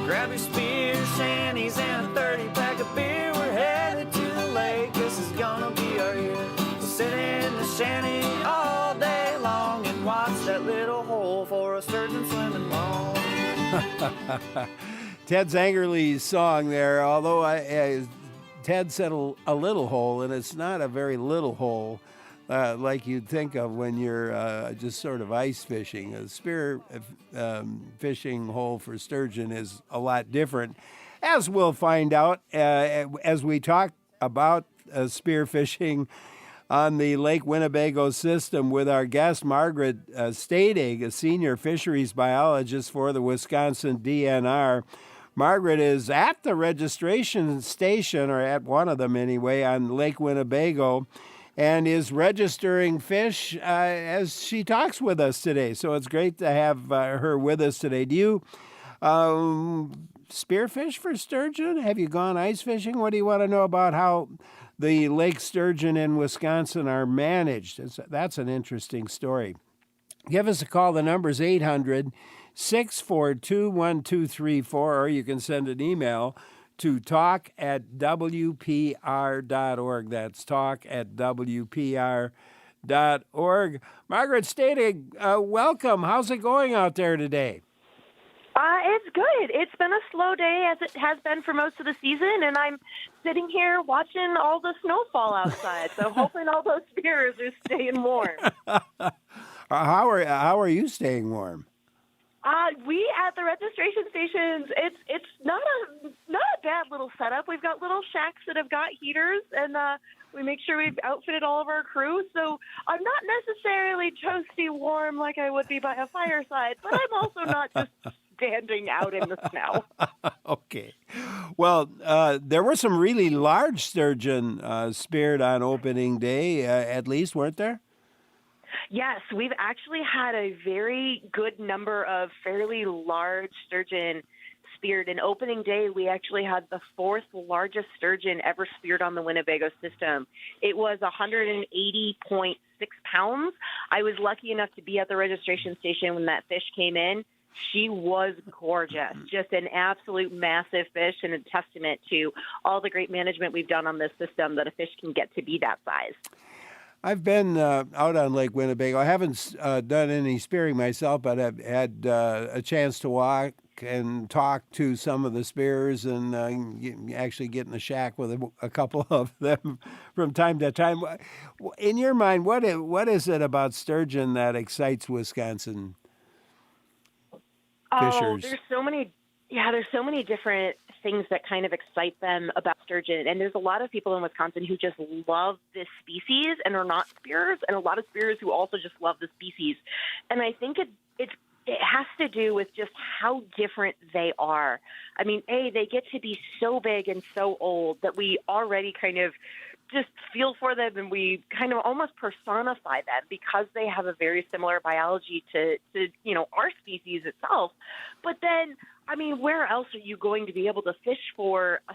Grab your spear, shanties, and a 30-pack of beer. We're headed to the lake. This is gonna be our year. We'll sit in the shanty all day long and watch that little hole for a sturgeon swimming along. Ted Zangerly's song there, although Ted said a little hole, and it's not a very little hole like you'd think of when you're just sort of ice fishing. A spear fishing hole for sturgeon is a lot different, as we'll find out as we talk about spear fishing on the Lake Winnebago system with our guest, Margaret Stadig, a senior fisheries biologist for the Wisconsin DNR. Margaret is at the registration station, or at one of them anyway, on Lake Winnebago, and is registering fish as she talks with us today. So it's great to have her with us today. Do you spearfish for sturgeon? Have you gone ice fishing? What do you want to know about how the lake sturgeon in Wisconsin are managed? That's an interesting story. Give us a call. The number's 800-642-1234, or you can send an email to talk@wpr.org. That's talk@wpr.org. Margaret Stadig, welcome. How's it going out there today? It's good. It's been a slow day, as it has been for most of the season, and I'm sitting here watching all the snowfall outside, so hoping all those spears are staying warm. How are you staying warm? We at the registration stations, it's not a bad little setup. We've got little shacks that have got heaters, and we make sure we've outfitted all of our crew. So I'm not necessarily toasty warm like I would be by a fireside, but I'm also not just standing out in the snow. Okay. Well, there were some really large sturgeon speared on opening day, at least, weren't there? Yes, we've actually had a very good number of fairly large sturgeon speared. In opening day, we actually had the fourth largest sturgeon ever speared on the Winnebago system. It was 180.6 pounds. I was lucky enough to be at the registration station when that fish came in. She was gorgeous, just an absolute massive fish, and a testament to all the great management we've done on this system that a fish can get to be that size. I've been out on Lake Winnebago. I haven't done any spearing myself, but I've had a chance to walk and talk to some of the spearers and actually get in the shack with a couple of them from time to time. In your mind, what is it about sturgeon that excites Wisconsin fishers? There's so many different things that kind of excite them about sturgeon. And there's a lot of people in Wisconsin who just love this species and are not spearers, and a lot of spearers who also just love the species. And I think it has to do with just how different they are. I mean, they get to be so big and so old that we already kind of just feel for them, and we kind of almost personify them because they have a very similar biology to our species itself. But then, I mean, where else are you going to be able to fish for a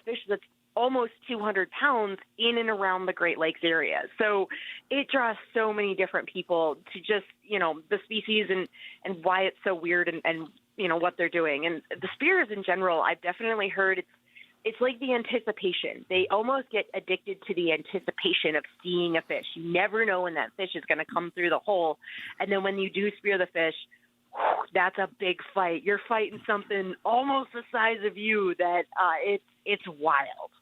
fish that's almost 200 pounds in and around the Great Lakes area? So it draws so many different people to just, the species and why it's so weird and what they're doing. And the spears in general, I've definitely heard it's like the anticipation. They almost get addicted to the anticipation of seeing a fish. You never know when that fish is going to come through the hole. And then when you do spear the fish, that's a big fight. You're fighting something almost the size of you that it's wild.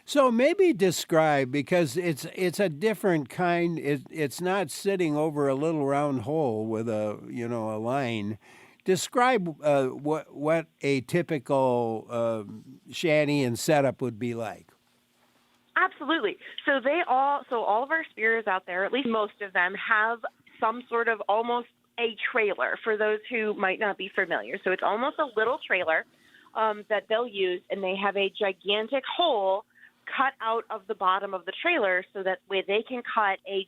So maybe describe, because it's a different kind. It's not sitting over a little round hole with a line. Describe what a typical shanty and setup would be like. Absolutely. So all of our spearers out there, at least most of them, have some sort of almost a trailer, for those who might not be familiar. So it's almost a little trailer that they'll use, and they have a gigantic hole cut out of the bottom of the trailer so that way they can cut a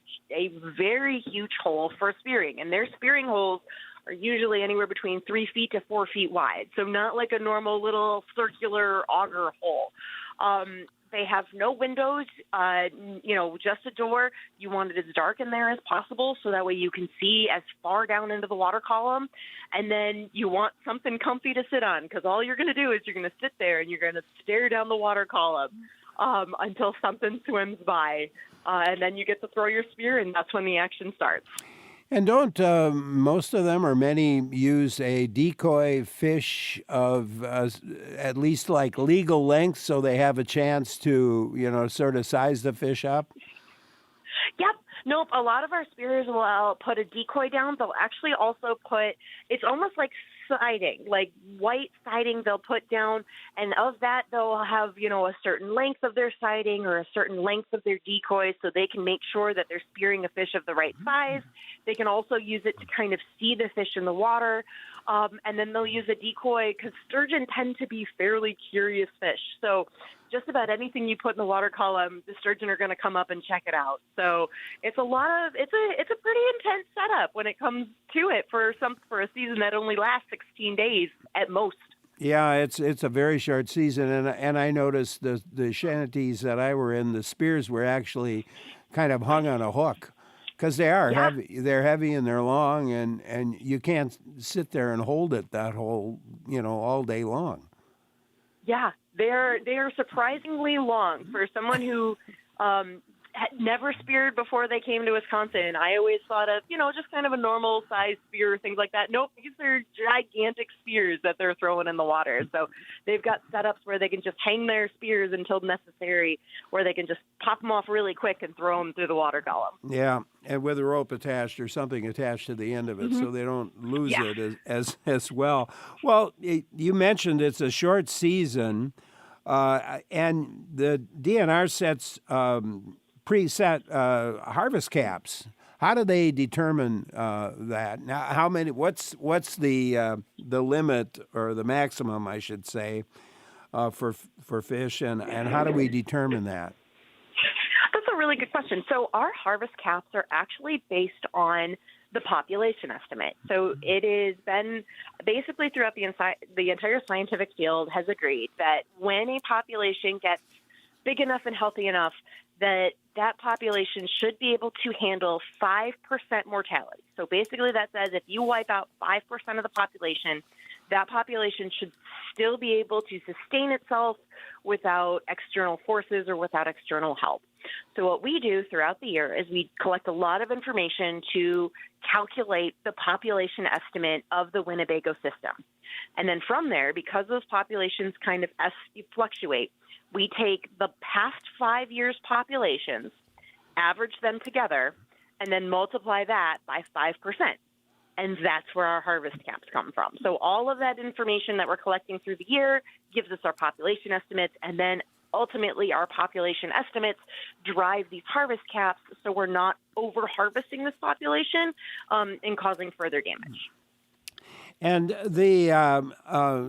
very huge hole for spearing. And their spearing holes are usually anywhere between 3 feet to 4 feet wide. So not like a normal little circular auger hole. They have no windows, just a door. You want it as dark in there as possible so that way you can see as far down into the water column. And then you want something comfy to sit on, because all you're going to do is you're going to sit there and you're going to stare down the water column until something swims by. And then you get to throw your spear, and that's when the action starts. And don't most of them or many use a decoy fish of at least like legal length so they have a chance to, sort of size the fish up? Yep. Nope. A lot of our spears will put a decoy down. They'll actually also put, it's almost like siding, like white siding they'll put down. And of that, they'll have, a certain length of their siding or a certain length of their decoy so they can make sure that they're spearing a fish of the right size. They can also use it to kind of see the fish in the water. And then they'll use a decoy because sturgeon tend to be fairly curious fish. So just about anything you put in the water column, the sturgeon are going to come up and check it out. So it's a pretty intense setup when it comes to it for a season that only lasts 16 days at most. Yeah, it's a very short season, and I noticed the shanties that I were in, the spears were actually kind of hung on a hook. Because they are heavy, they're heavy and they're long, and you can't sit there and hold it that whole, all day long. Yeah, they are surprisingly long for someone who had never speared before they came to Wisconsin. I always thought of, just kind of a normal size spear, things like that. Nope, these are gigantic spears that they're throwing in the water. So they've got setups where they can just hang their spears until necessary, where they can just pop them off really quick and throw them through the water column. Yeah, and with a rope attached or something attached to the end of it so they don't lose it as well. Well, you mentioned it's a short season, and the DNR sets preset harvest caps. How do they determine that? Now, how many? What's the limit or the maximum, I should say, for fish, and how do we determine that? That's a really good question. So our harvest caps are actually based on the population estimate. So it has been basically throughout the entire scientific field has agreed that when a population gets big enough and healthy enough, that population should be able to handle 5% mortality. So basically that says if you wipe out 5% of the population, that population should still be able to sustain itself without external forces or without external help. So what we do throughout the year is we collect a lot of information to calculate the population estimate of the Winnebago system. And then from there, because those populations kind of fluctuate, we take the past 5 years' populations, average them together, and then multiply that by 5%. And that's where our harvest caps come from. So all of that information that we're collecting through the year gives us our population estimates, and then ultimately our population estimates drive these harvest caps so we're not over-harvesting this population and causing further damage. And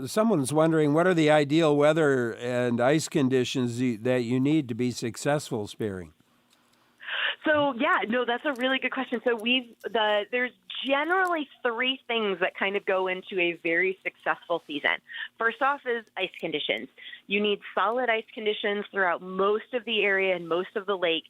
someone's wondering, what are the ideal weather and ice conditions that you need to be successful spearing? So, that's a really good question. So there's generally three things that kind of go into a very successful season. First off is ice conditions. You need solid ice conditions throughout most of the area and most of the lake.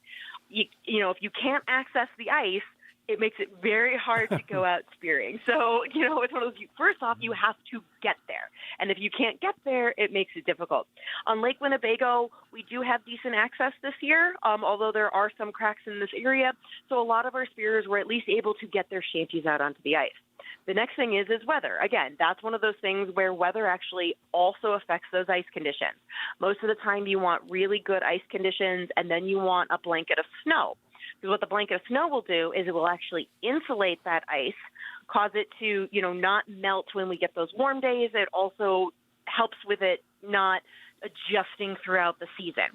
If you can't access the ice, it makes it very hard to go out spearing. So, it's one of those, first off, you have to get there. And if you can't get there, it makes it difficult. On Lake Winnebago, we do have decent access this year, although there are some cracks in this area. So a lot of our spearers were at least able to get their shanties out onto the ice. The next thing is weather. Again, that's one of those things where weather actually also affects those ice conditions. Most of the time you want really good ice conditions, and then you want a blanket of snow. Because what the blanket of snow will do is it will actually insulate that ice, cause it to, not melt when we get those warm days. It also helps with it not adjusting throughout the season.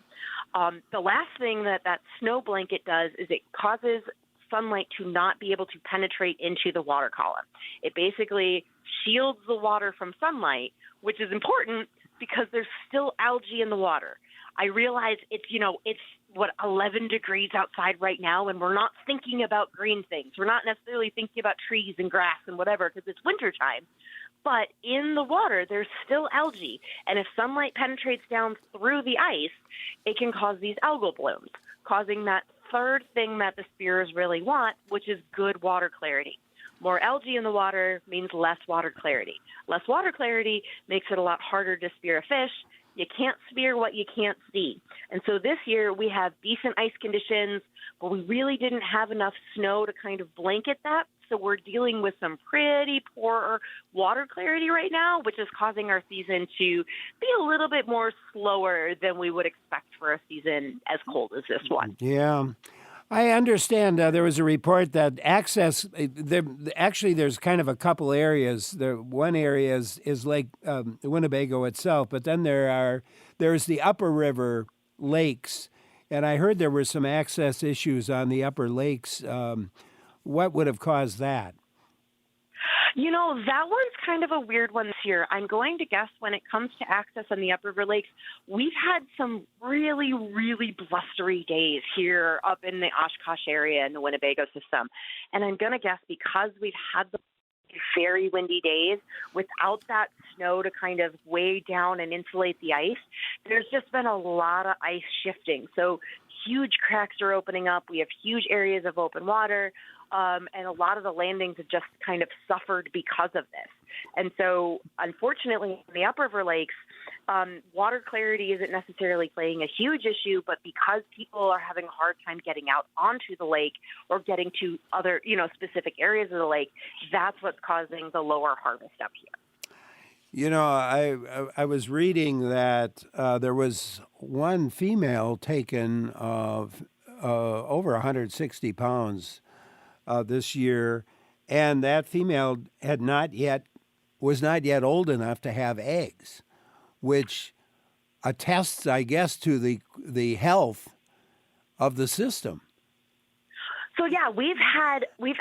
The last thing that snow blanket does is it causes sunlight to not be able to penetrate into the water column. It basically shields the water from sunlight, which is important because there's still algae in the water. I realize it's 11 degrees outside right now, and we're not thinking about green things. We're not necessarily thinking about trees and grass and whatever because it's wintertime. But in the water, there's still algae. And if sunlight penetrates down through the ice, it can cause these algal blooms, causing that third thing that the spears really want, which is good water clarity. More algae in the water means less water clarity. Less water clarity makes it a lot harder to spear a fish. You can't spear what you can't see. And so this year we have decent ice conditions, but we really didn't have enough snow to kind of blanket that. So we're dealing with some pretty poor water clarity right now, which is causing our season to be a little bit more slower than we would expect for a season as cold as this one. Yeah. I understand there was a report that access, there's kind of a couple areas. One area is Lake Winnebago itself, but then there's the upper river lakes, and I heard there were some access issues on the upper lakes. What would have caused that? You know, that one's kind of a weird one this year. I'm going to guess when it comes to access on the Upper River Lakes, we've had some really, really blustery days here up in the Oshkosh area in the Winnebago system. And I'm going to guess because we've had the very windy days without that snow to kind of weigh down and insulate the ice, there's just been a lot of ice shifting. So huge cracks are opening up. We have huge areas of open water. And a lot of the landings have just kind of suffered because of this. And so, unfortunately, in the Upriver Lakes, water clarity isn't necessarily playing a huge issue, but because people are having a hard time getting out onto the lake or getting to other, specific areas of the lake, that's what's causing the lower harvest up here. You know, I was reading that there was one female taken of over 160 pounds this year, and that female was not yet old enough to have eggs, which attests, I guess, to the health of the system. So yeah, we've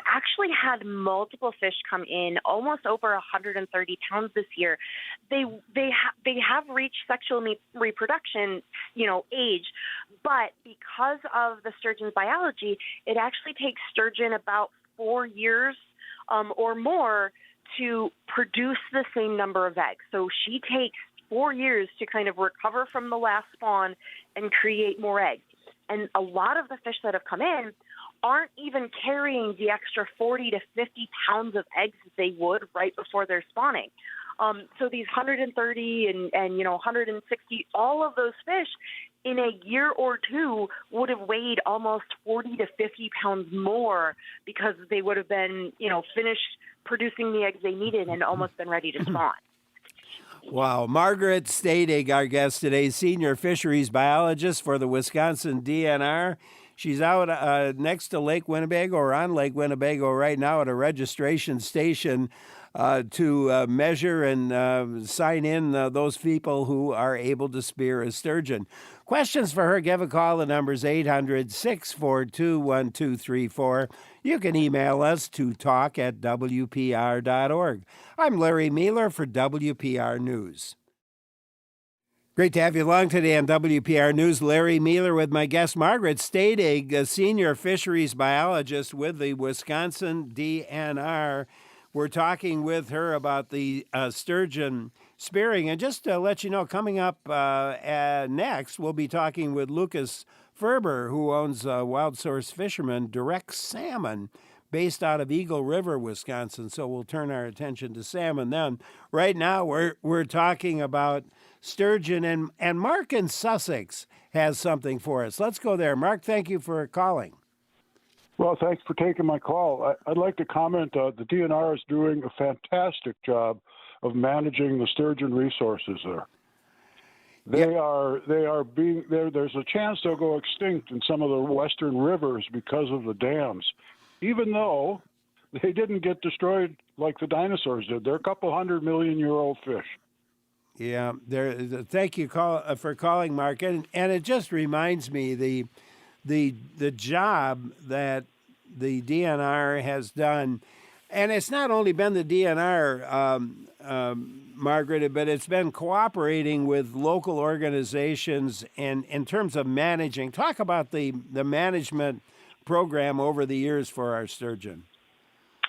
actually had multiple fish come in, almost over 130 pounds this year. They have reached sexual reproduction, age, but because of the sturgeon's biology, it actually takes sturgeon about 4 years or more to produce the same number of eggs. So she takes 4 years to kind of recover from the last spawn and create more eggs. And a lot of the fish that have come in aren't even carrying the extra 40 to 50 pounds of eggs that they would right before they're spawning. So these 130 and 160, all of those fish in a year or two would have weighed almost 40 to 50 pounds more because they would have been, finished producing the eggs they needed and almost been ready to spawn. Wow. Margaret Stadig, our guest today, senior fisheries biologist for the Wisconsin DNR. She's out next to Lake Winnebago or on Lake Winnebago right now at a registration station to measure and sign in those people who are able to spear a sturgeon. Questions for her, give a call. The number's 800-642-1234. You can email us to talk@wpr.org. I'm Larry Mueller for WPR News. Great to have you along today on WPR News. Larry Mueller with my guest, Margaret Stadig, a senior fisheries biologist with the Wisconsin DNR. We're talking with her about the sturgeon spearing. And just to let you know, coming up next, we'll be talking with Lucas Ferber, who owns Wild Source Fisherman Direct Salmon, based out of Eagle River, Wisconsin. So we'll turn our attention to salmon then. Right now, we're talking about sturgeon, and Mark in Sussex has something for us. Let's go there. Mark, thank you for calling. Well, thanks for taking my call. I'd like to comment the DNR is doing a fantastic job of managing the sturgeon resources there. There's a chance they'll go extinct in some of the western rivers because of the dams, even though they didn't get destroyed like the dinosaurs did. They're a couple 100-million-year-old fish. Yeah, thank you for calling, Mark. And it just reminds me the job that the DNR has done. And it's not only been the DNR, Margaret, but it's been cooperating with local organizations and in terms of managing. Talk about the management program over the years for our sturgeon.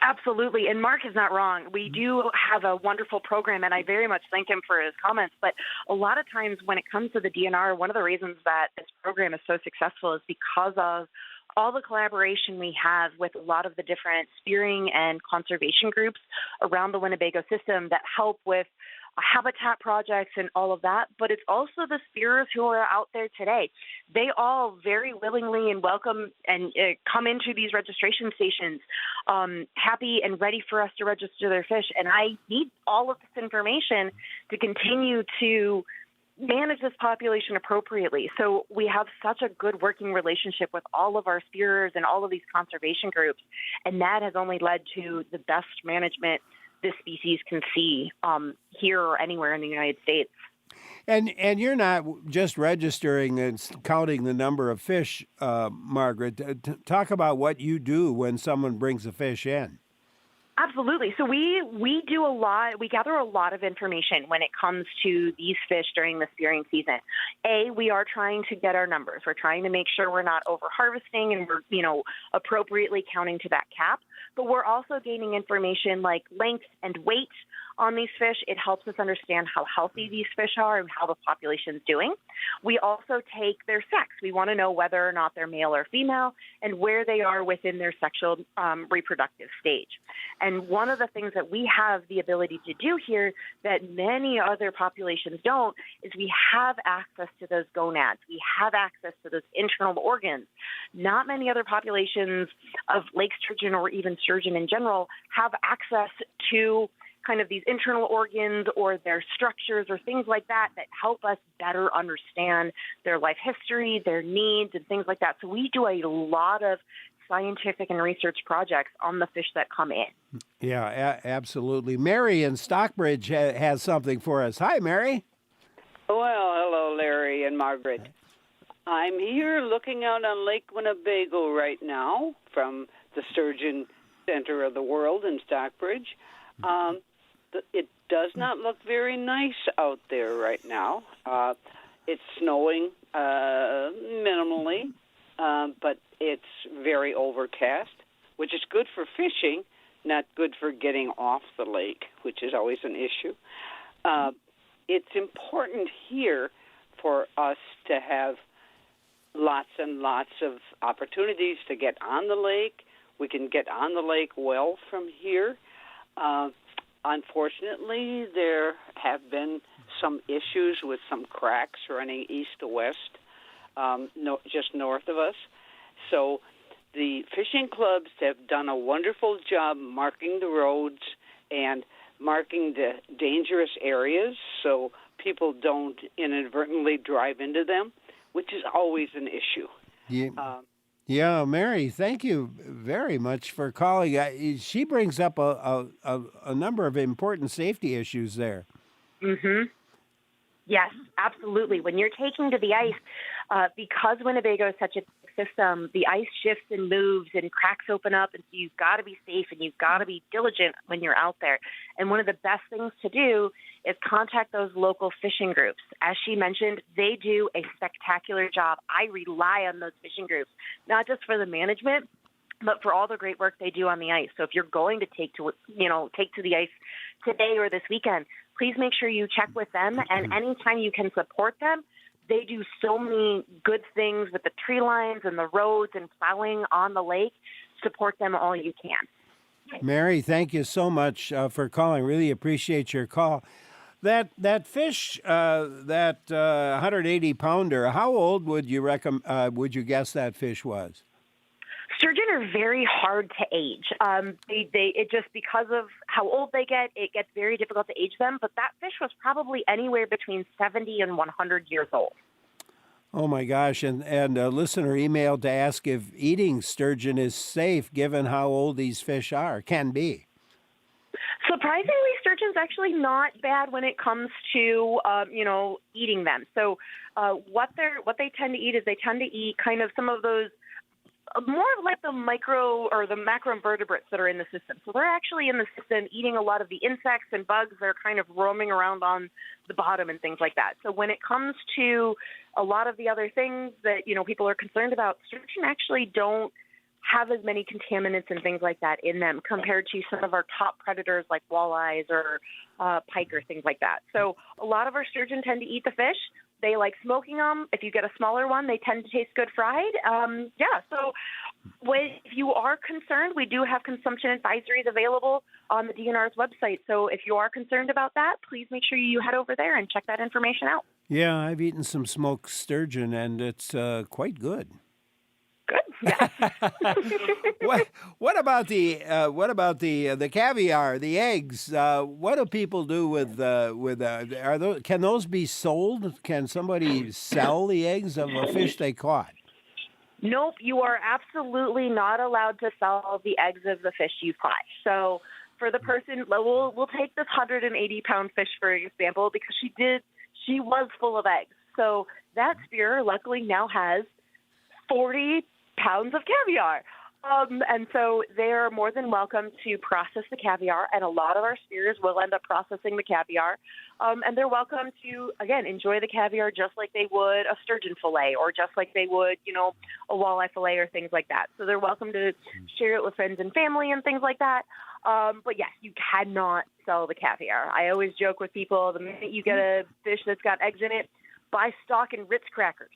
Absolutely. And Mark is not wrong. We do have a wonderful program, and I very much thank him for his comments. But a lot of times when it comes to the DNR, one of the reasons that this program is so successful is because of all the collaboration we have with a lot of the different spearing and conservation groups around the Winnebago system that help with habitat projects and all of that, but it's also the spearers who are out there today. They all very willingly and welcome and come into these registration stations happy and ready for us to register their fish. And I need all of this information to continue to manage this population appropriately. So we have such a good working relationship with all of our spearers and all of these conservation groups, and that has only led to the best management this species can see here or anywhere in the United States. And you're not just registering and counting the number of fish, Margaret. Talk about what you do when someone brings a fish in. Absolutely. So we do a lot. We gather a lot of information when it comes to these fish during the spearing season. We are trying to get our numbers. We're trying to make sure we're not over harvesting and we're, appropriately counting to that cap. But we're also gaining information like length and weight on these fish. It helps us understand how healthy these fish are and how the population is doing. We also take their sex. We want to know whether or not they're male or female and where they are within their sexual reproductive stage. And one of the things that we have the ability to do here that many other populations don't is we have access to those gonads. We have access to those internal organs. Not many other populations of lake sturgeon or even sturgeon in general have access to kind of these internal organs or their structures or things like that that help us better understand their life history, their needs, and things like that. So we do a lot of scientific and research projects on the fish that come in. Yeah, absolutely. Mary in Stockbridge has something for us. Hi, Mary. Well, hello, Larry and Margaret. I'm here looking out on Lake Winnebago right now from the Sturgeon Center of the World in Stockbridge. It does not look very nice out there right now. It's snowing minimally, but it's very overcast, which is good for fishing, not good for getting off the lake, which is always an issue. It's important here for us to have lots and lots of opportunities to get on the lake. We can get on the lake well from here. Unfortunately, there have been some issues with some cracks running east to west, just north of us. So the fishing clubs have done a wonderful job marking the roads and marking the dangerous areas so people don't inadvertently drive into them, which is always an issue. Yeah, Mary, thank you very much for calling. She brings up a number of important safety issues there. Mm-hmm. Yes, absolutely. When you're taking to the ice, because Winnebago is such a big system, the ice shifts and moves and cracks open up, and so you've got to be safe and you've got to be diligent when you're out there. And one of the best things to do is contact those local fishing groups. As she mentioned, they do a spectacular job. I rely on those fishing groups, not just for the management, but for all the great work they do on the ice. So if you're going to take to the ice today or this weekend, please make sure you check with them. And anytime you can support them, they do so many good things with the tree lines and the roads and plowing on the lake. Support them all you can. Mary, thank you so much for calling. Really appreciate your call. That fish, that 180 pounder, how old would you guess that fish was? Sturgeon are very hard to age. It just because of how old they get, it gets very difficult to age them. But that fish was probably anywhere between 70 and 100 years old. Oh my gosh! And a listener emailed to ask if eating sturgeon is safe, given how old these fish can be. Surprisingly, sturgeon's actually not bad when it comes to eating them. So what they tend to eat is they tend to eat kind of some of those more like the micro or the macroinvertebrates that are in the system. So they're actually in the system eating a lot of the insects and bugs that are kind of roaming around on the bottom and things like that. So when it comes to a lot of the other things that, people are concerned about, sturgeon actually don't have as many contaminants and things like that in them compared to some of our top predators like walleyes or pike or things like that. So a lot of our sturgeon tend to eat the fish. They like smoking them. If you get a smaller one, they tend to taste good fried. So if you are concerned, we do have consumption advisories available on the DNR's website. So if you are concerned about that, please make sure you head over there and check that information out. Yeah, I've eaten some smoked sturgeon, and it's quite good. Good. Yeah. What about the caviar, the eggs? What do people do with are those? Can those be sold? Can somebody sell the eggs of a fish they caught? Nope, you are absolutely not allowed to sell the eggs of the fish you've caught. So for the person, we'll take this 180-pound fish for example, because she was full of eggs. So that spear luckily now has 40 pounds of caviar. And so they're more than welcome to process the caviar, and a lot of our spears will end up processing the caviar. And they're welcome to, again, enjoy the caviar just like they would a sturgeon fillet or just like they would, a walleye fillet or things like that. So they're welcome to share it with friends and family and things like that. But yes, you cannot sell the caviar. I always joke with people, the minute you get a fish that's got eggs in it, buy stock in Ritz crackers.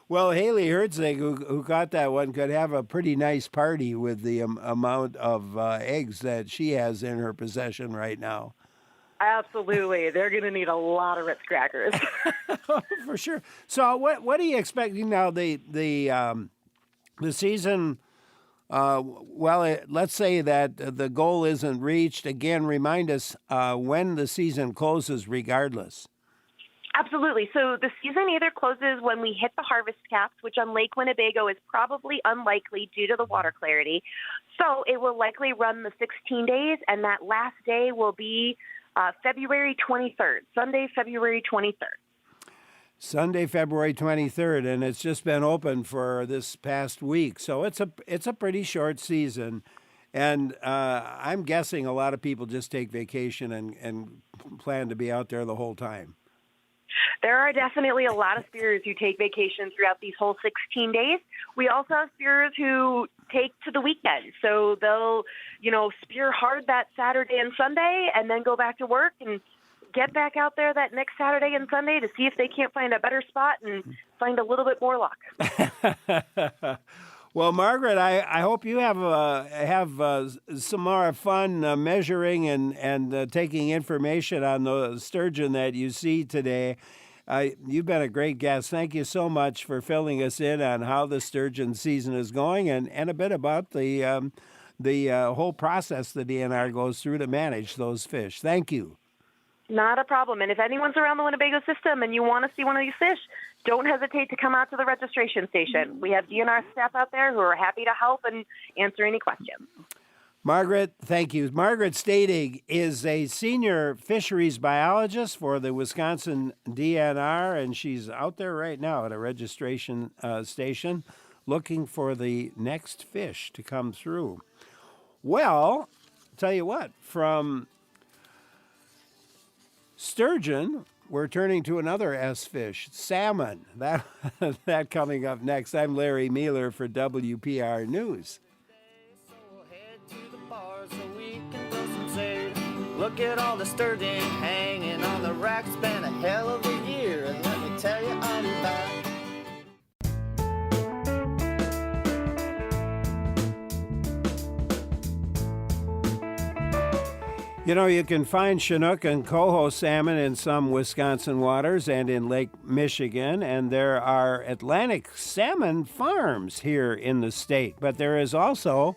Well, Haley Herzig, who got that one, could have a pretty nice party with the amount of eggs that she has in her possession right now. Absolutely. They're going to need a lot of Ritz crackers. For sure. So what are you expecting now? The season, let's say that the goal isn't reached. Again, remind us when the season closes regardless. Absolutely. So the season either closes when we hit the harvest caps, which on Lake Winnebago is probably unlikely due to the water clarity. So it will likely run the 16 days, and that last day will be February 23rd, Sunday, February 23rd. Sunday, February 23rd, and it's just been open for this past week. So it's a pretty short season, and I'm guessing a lot of people just take vacation and plan to be out there the whole time. There are definitely a lot of spearers who take vacation throughout these whole 16 days. We also have spearers who take to the weekend. So they'll, spear hard that Saturday and Sunday and then go back to work and get back out there that next Saturday and Sunday to see if they can't find a better spot and find a little bit more luck. Well, Margaret, I hope you have some more fun measuring and taking information on the sturgeon that you see today. You've been a great guest. Thank you so much for filling us in on how the sturgeon season is going and a bit about the whole process the DNR goes through to manage those fish. Thank you. Not a problem. And if anyone's around the Winnebago system and you want to see one of these fish, don't hesitate to come out to the registration station. We have DNR staff out there who are happy to help and answer any questions. Margaret, thank you. Margaret Stadig is a senior fisheries biologist for the Wisconsin DNR, and she's out there right now at a registration station looking for the next fish to come through. Well, tell you what, from sturgeon, we're turning to another S fish, salmon. That coming up next. I'm Larry Mealer for WPR News. So we'll head to the bar so we can toast and say, look at all the sturgeon hanging on the rack. It's been a hell of a year, and let me tell you, I'm back. You can find Chinook and coho salmon in some Wisconsin waters and in Lake Michigan, and there are Atlantic salmon farms here in the state. But there is also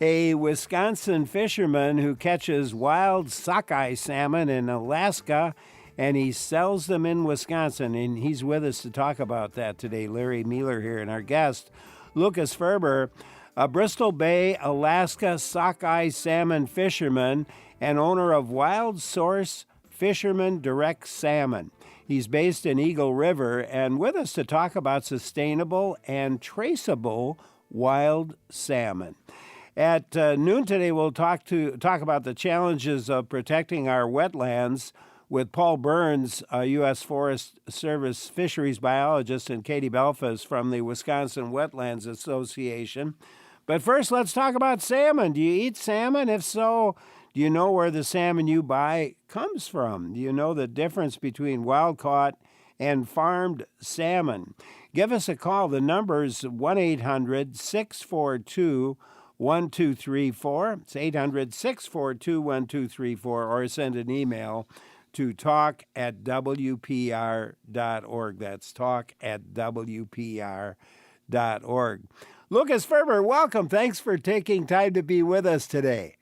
a Wisconsin fisherman who catches wild sockeye salmon in Alaska, and he sells them in Wisconsin, and he's with us to talk about that today. Larry Mealer here, and our guest, Lucas Ferber, a Bristol Bay, Alaska sockeye salmon fisherman and owner of Wild Source Fisherman Direct Salmon. He's based in Eagle River and with us to talk about sustainable and traceable wild salmon. At noon today, we'll talk about the challenges of protecting our wetlands with Paul Burns, a U.S. Forest Service fisheries biologist, and Katie Belfast from the Wisconsin Wetlands Association. But first, let's talk about salmon. Do you eat salmon? If so, do you know where the salmon you buy comes from? Do you know the difference between wild-caught and farmed salmon? Give us a call. The number's 1-800-642-1234. It's 800-642-1234, or send an email to talk@wpr.org. That's talk@wpr.org. Lucas Ferber, welcome. Thanks for taking time to be with us today.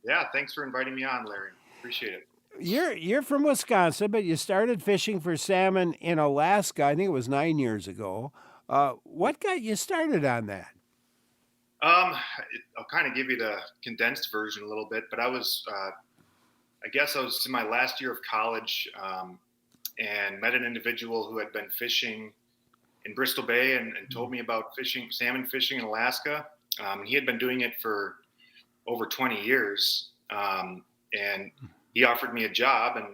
Yeah, thanks for inviting me on, Larry. Appreciate it. You're from Wisconsin, but you started fishing for salmon in Alaska, I think it was 9 years ago. What got you started on that? I'll kind of give you the condensed version a little bit, but I guess I was in my last year of college and met an individual who had been fishing in Bristol Bay and told me about salmon fishing in Alaska. He had been doing it for over 20 years. And he offered me a job, and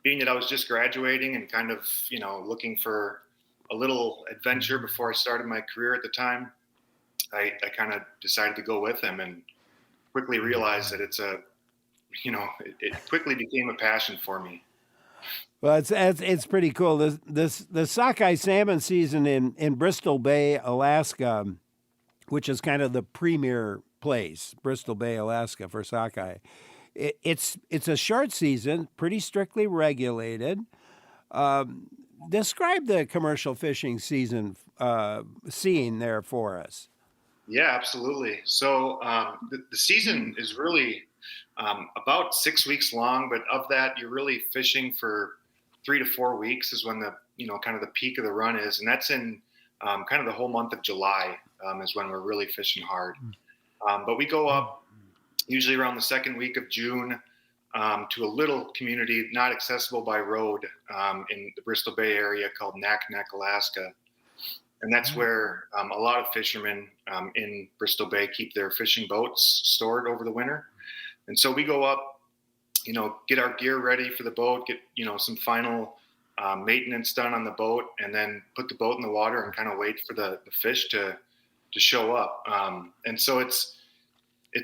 being that I was just graduating and kind of, looking for a little adventure before I started my career at the time, I kind of decided to go with him and quickly realized that it quickly became a passion for me. Well, it's pretty cool. The sockeye salmon season in Bristol Bay, Alaska, which is kind of the premier place, Bristol Bay, Alaska, for sockeye. It's a short season, pretty strictly regulated. Describe the commercial fishing season scene there for us. Yeah, absolutely. So the season is really about 6 weeks long, but of that, you're really fishing for 3 to 4 weeks is when the kind of the peak of the run is, and that's in kind of the whole month of July is when we're really fishing hard. But we go up usually around the second week of June to a little community not accessible by road in the Bristol Bay area called Naknek, Alaska. And that's where a lot of fishermen in Bristol Bay keep their fishing boats stored over the winter. And so we go up, get our gear ready for the boat, get, some final maintenance done on the boat, and then put the boat in the water and kind of wait for the fish to show up. And so it's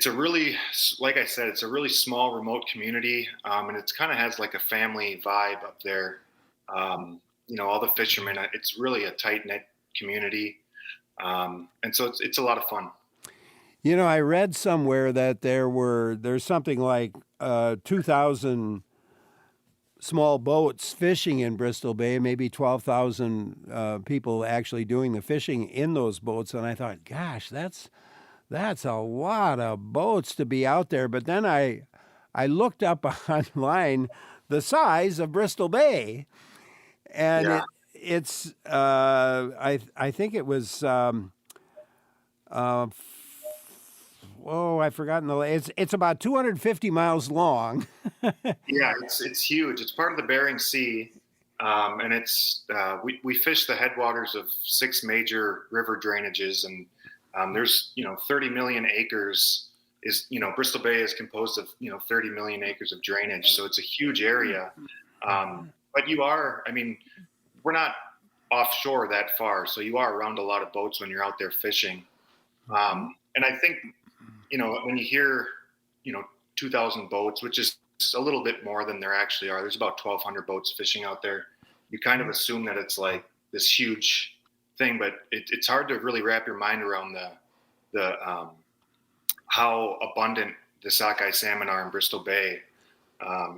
a really, like I said, it's a really small, remote community, and it's kind of has like a family vibe up there. All the fishermen, it's really a tight-knit community, and so it's a lot of fun. I read somewhere that there's something like 2,000 small boats fishing in Bristol Bay, maybe 12,000 people actually doing the fishing in those boats, and I thought, gosh, that's a lot of boats to be out there. But then I looked up online the size of Bristol Bay, and Yeah. it's I think it was I've forgotten it's about 250 miles long. Yeah, it's huge. It's part of the Bering Sea, and it's we fish the headwaters of 6 major river drainages, and there's 30 million acres. Bristol Bay is composed of 30 million acres of drainage, so it's a huge area. But we're not offshore that far, so you are around a lot of boats when you're out there fishing. And I think when you hear 2,000 boats, which is a little bit more than there actually are. There's about 1,200 boats fishing out there. You kind of assume that it's like this huge thing, but it's hard to really wrap your mind around the how abundant the sockeye salmon are in Bristol Bay.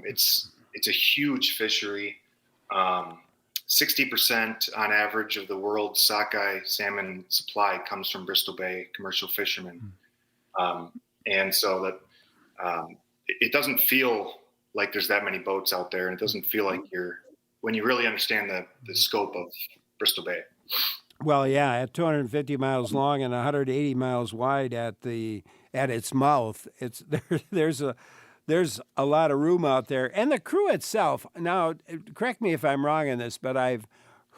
It's a huge fishery. 60% on average of the world's sockeye salmon supply comes from Bristol Bay commercial fishermen. And so that it doesn't feel like there's that many boats out there, and it doesn't feel like when you really understand the scope of Bristol Bay. Well, yeah, at 250 miles long and 180 miles wide at its mouth, there's a lot of room out there. And the crew itself, now, correct me if I'm wrong in this, but I've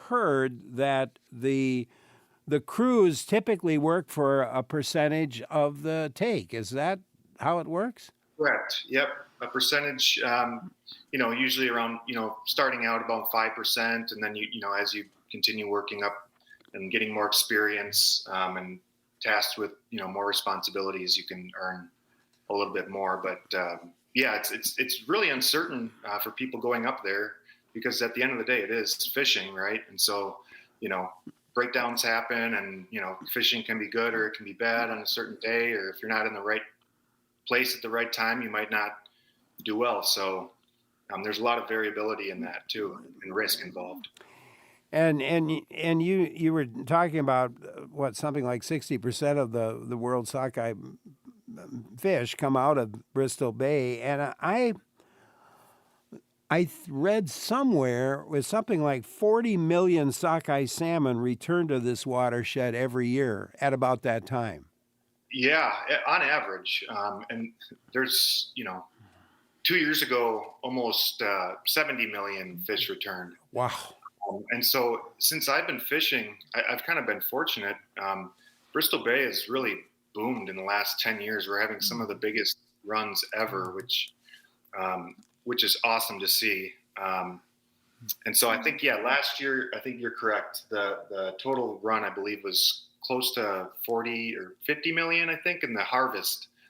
heard that the crews typically work for a percentage of the take. Is that how it works? Correct. Yep. a percentage, usually around, starting out about 5%. And then, as you continue working up and getting more experience and tasked with, more responsibilities, you can earn a little bit more. But it's really uncertain for people going up there, because at the end of the day, it is fishing, right? And so, breakdowns happen, and, fishing can be good or it can be bad on a certain day, or if you're not in the right place at the right time, you might not do well. So there's a lot of variability in that too, and risk involved. And you were talking about something like 60% of the world's sockeye fish come out of Bristol Bay, and I read somewhere with something like 40 million sockeye salmon return to this watershed every year at about that time. Yeah, on average. And there's, 2 years ago, almost 70 million fish returned. Wow. And so since I've been fishing, I've kind of been fortunate. Bristol Bay has really boomed in the last 10 years. We're having some of the biggest runs ever, which is awesome to see. And so I think, last year, I think you're correct. The total run, I believe, was close to 40 or 50 million, I think. And the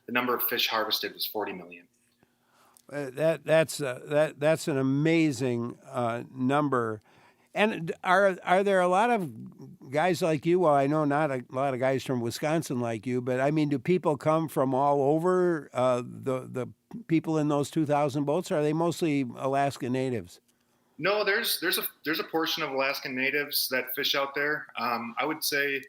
number of fish harvested was 40 million. That's an amazing number. And are there a lot of guys like you? Well, I know not a lot of guys from Wisconsin like you, but I mean, do people come from all over? The people in those 2,000 boats, or are they mostly Alaska natives? No, there's a portion of Alaskan natives that fish out there. I would say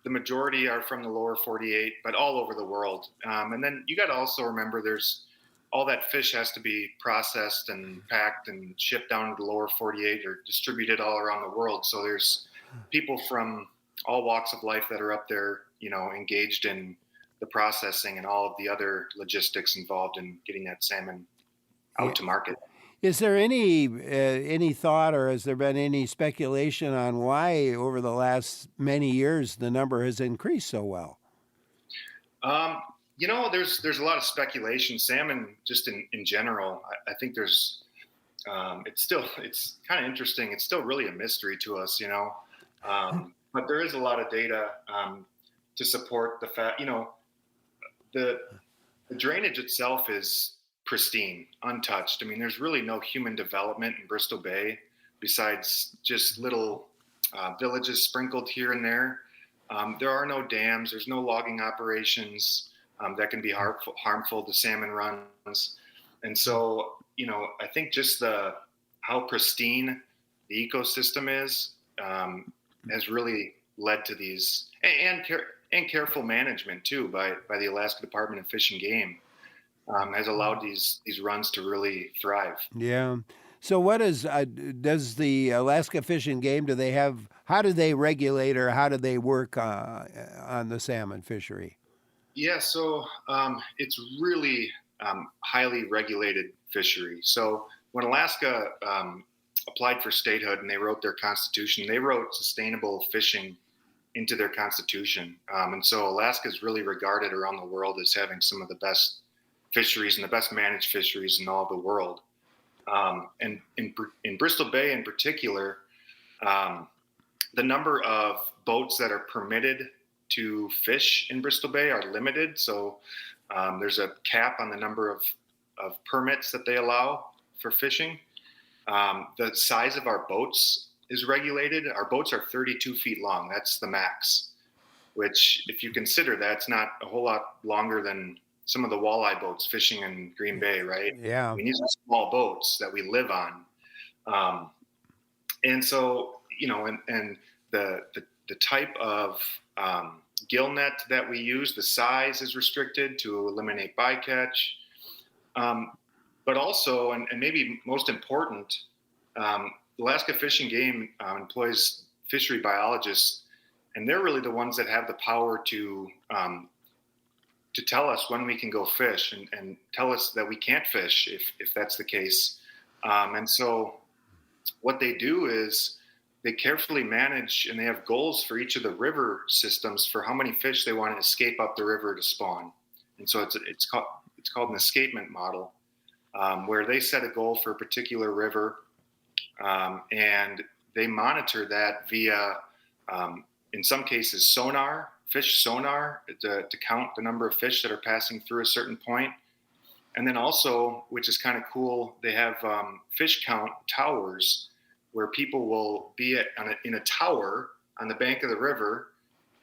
the majority are from the lower 48, but all over the world. And then you got to also remember, there's all that fish has to be processed and packed and shipped down to the lower 48 or distributed all around the world. So there's people from all walks of life that are up there, engaged in the processing and all of the other logistics involved in getting that salmon out to market. Is there any thought, or has there been any speculation on why over the last many years the number has increased so well? There's a lot of speculation. Salmon, just in general, I think there's, it's kind of interesting. It's still really a mystery to us, but there is a lot of data to support the fact, the drainage itself is pristine, untouched. I mean, there's really no human development in Bristol Bay besides just little villages sprinkled here and there. There are no dams. There's no logging operations that can be harmful to salmon runs. And so, I think just how pristine the ecosystem is has really led to these, and careful management too by the Alaska Department of Fish and Game has allowed these runs to really thrive. Yeah. So what does the Alaska Fish and Game, how do they regulate, or how do they work on the salmon fishery? Yeah, so it's really highly regulated fishery. So when Alaska applied for statehood and they wrote their constitution, they wrote sustainable fishing into their constitution. And so Alaska is really regarded around the world as having some of the best fisheries and the best managed fisheries in all the world. And in Bristol Bay in particular, the number of boats that are permitted to fish in Bristol Bay are limited. So there's a cap on the number of permits that they allow for fishing. The size of our boats is regulated. Our boats are 32 feet long. That's the max, which, if you consider that, it's not a whole lot longer than some of the walleye boats fishing in Green Bay, right? Yeah. I mean, these are small boats that we live on. And so, and the type of gill net that we use, the size is restricted to eliminate bycatch. But also, and maybe most important, Alaska Fish and Game employs fishery biologists, and they're really the ones that have the power to tell us when we can go fish and tell us that we can't fish if that's the case. And so what they do is they carefully manage, and they have goals for each of the river systems for how many fish they want to escape up the river to spawn. And so it's called an escapement model. where they set a goal for a particular river, and they monitor that via, in some cases, sonar, fish sonar, to count the number of fish that are passing through a certain point. And then also, which is kind of cool, they have fish count towers where people will be in a tower on the bank of the river,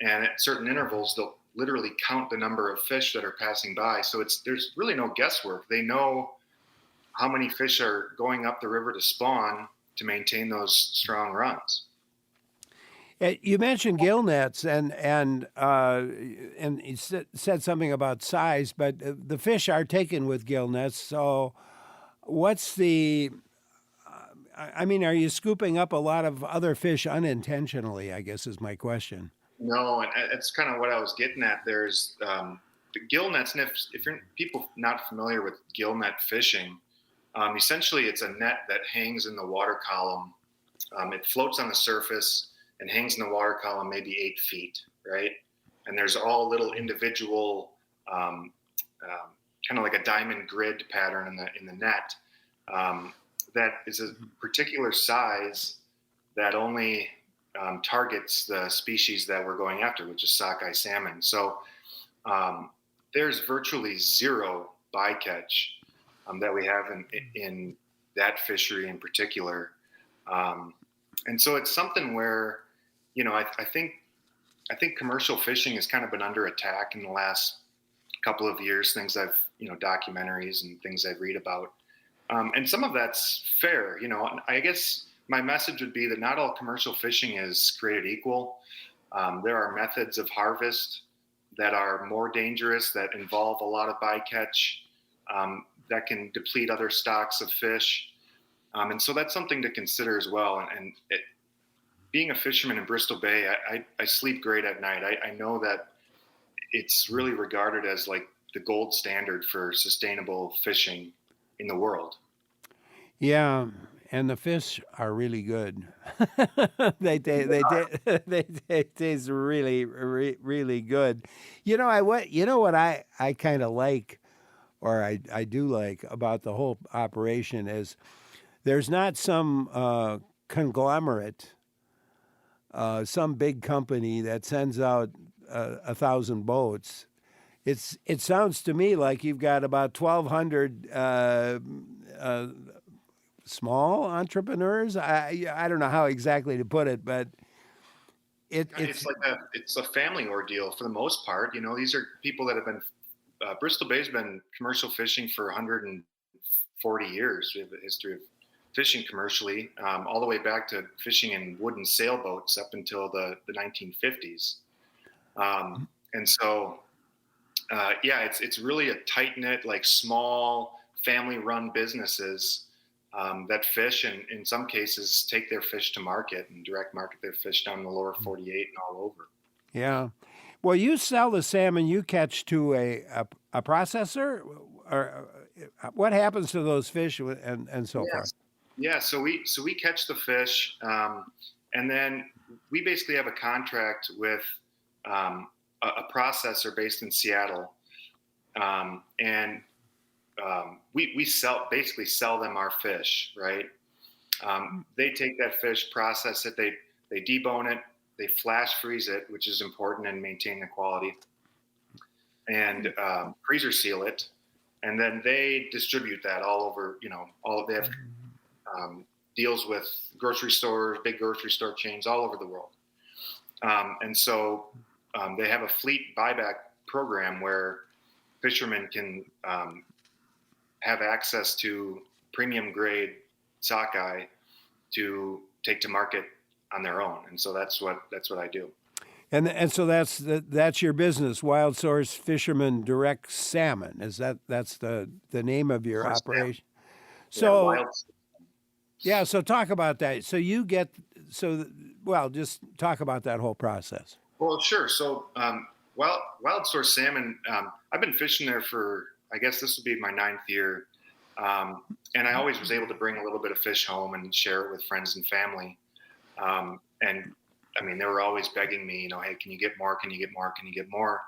and at certain intervals, they'll literally count the number of fish that are passing by. So there's really no guesswork. They know how many fish are going up the river to spawn to maintain those strong runs. You mentioned gill nets, and you said something about size, but the fish are taken with gill nets. So, what's the? I mean, are you scooping up a lot of other fish unintentionally? I guess is my question. No, and that's kind of what I was getting at. There's the gill nets, and if you're people not familiar with gill net fishing, essentially it's a net that hangs in the water column. It floats on the surface and hangs in the water column maybe 8 feet, right? And there's all little individual, kind of like a diamond grid pattern in the net, that is a particular size that only targets the species that we're going after, which is sockeye salmon. So there's virtually zero bycatch that we have in that fishery in particular. And so it's something where, I think commercial fishing has kind of been under attack in the last couple of years, things documentaries and things I read about. And some of that's fair, I guess my message would be that not all commercial fishing is created equal. There are methods of harvest that are more dangerous, that involve a lot of bycatch, that can deplete other stocks of fish. And so that's something to consider as well. And being a fisherman in Bristol Bay, I sleep great at night. I know that it's really regarded as like the gold standard for sustainable fishing in the world. Yeah, and the fish are really good. they taste really, really good. What I kind of like, or I do like about the whole operation is there's not some conglomerate, some big company that sends out 1,000 boats. It sounds to me like you've got about 1,200 small entrepreneurs. I don't know how exactly to put it, but it's a family ordeal for the most part. These are people that have been Bristol Bay's been commercial fishing for 140 years. We have a history of fishing commercially, all the way back to fishing in wooden sailboats up until the 1950s. And so, it's really a tight-knit, like small family-run businesses that fish, and in some cases take their fish to market and direct market their fish down in the lower 48 and all over. Yeah. Well, you sell the salmon you catch to a processor, or what happens to those fish and so forth? Yeah, so we catch the fish, and then we basically have a contract with a processor based in Seattle, and we sell them our fish, right? They take that fish, process it, they debone it, they flash freeze it, which is important in maintaining the quality, and freezer seal it, and then they distribute that all over. They have deals with grocery stores, big grocery store chains all over the world, and so they have a fleet buyback program where fishermen can have access to premium grade sockeye to take to market on their own, and so that's what I do. And so that's your business, Wild Source Fisherman Direct Salmon. That's the name of your operation? So so talk about that. So just talk about that whole process. Well, sure. So Wild Source Salmon, I've been fishing there for, I guess this will be my 9th year. And I always was able to bring a little bit of fish home and share it with friends and family. And I mean, they were always begging me, hey, can you get more? Can you get more? Can you get more?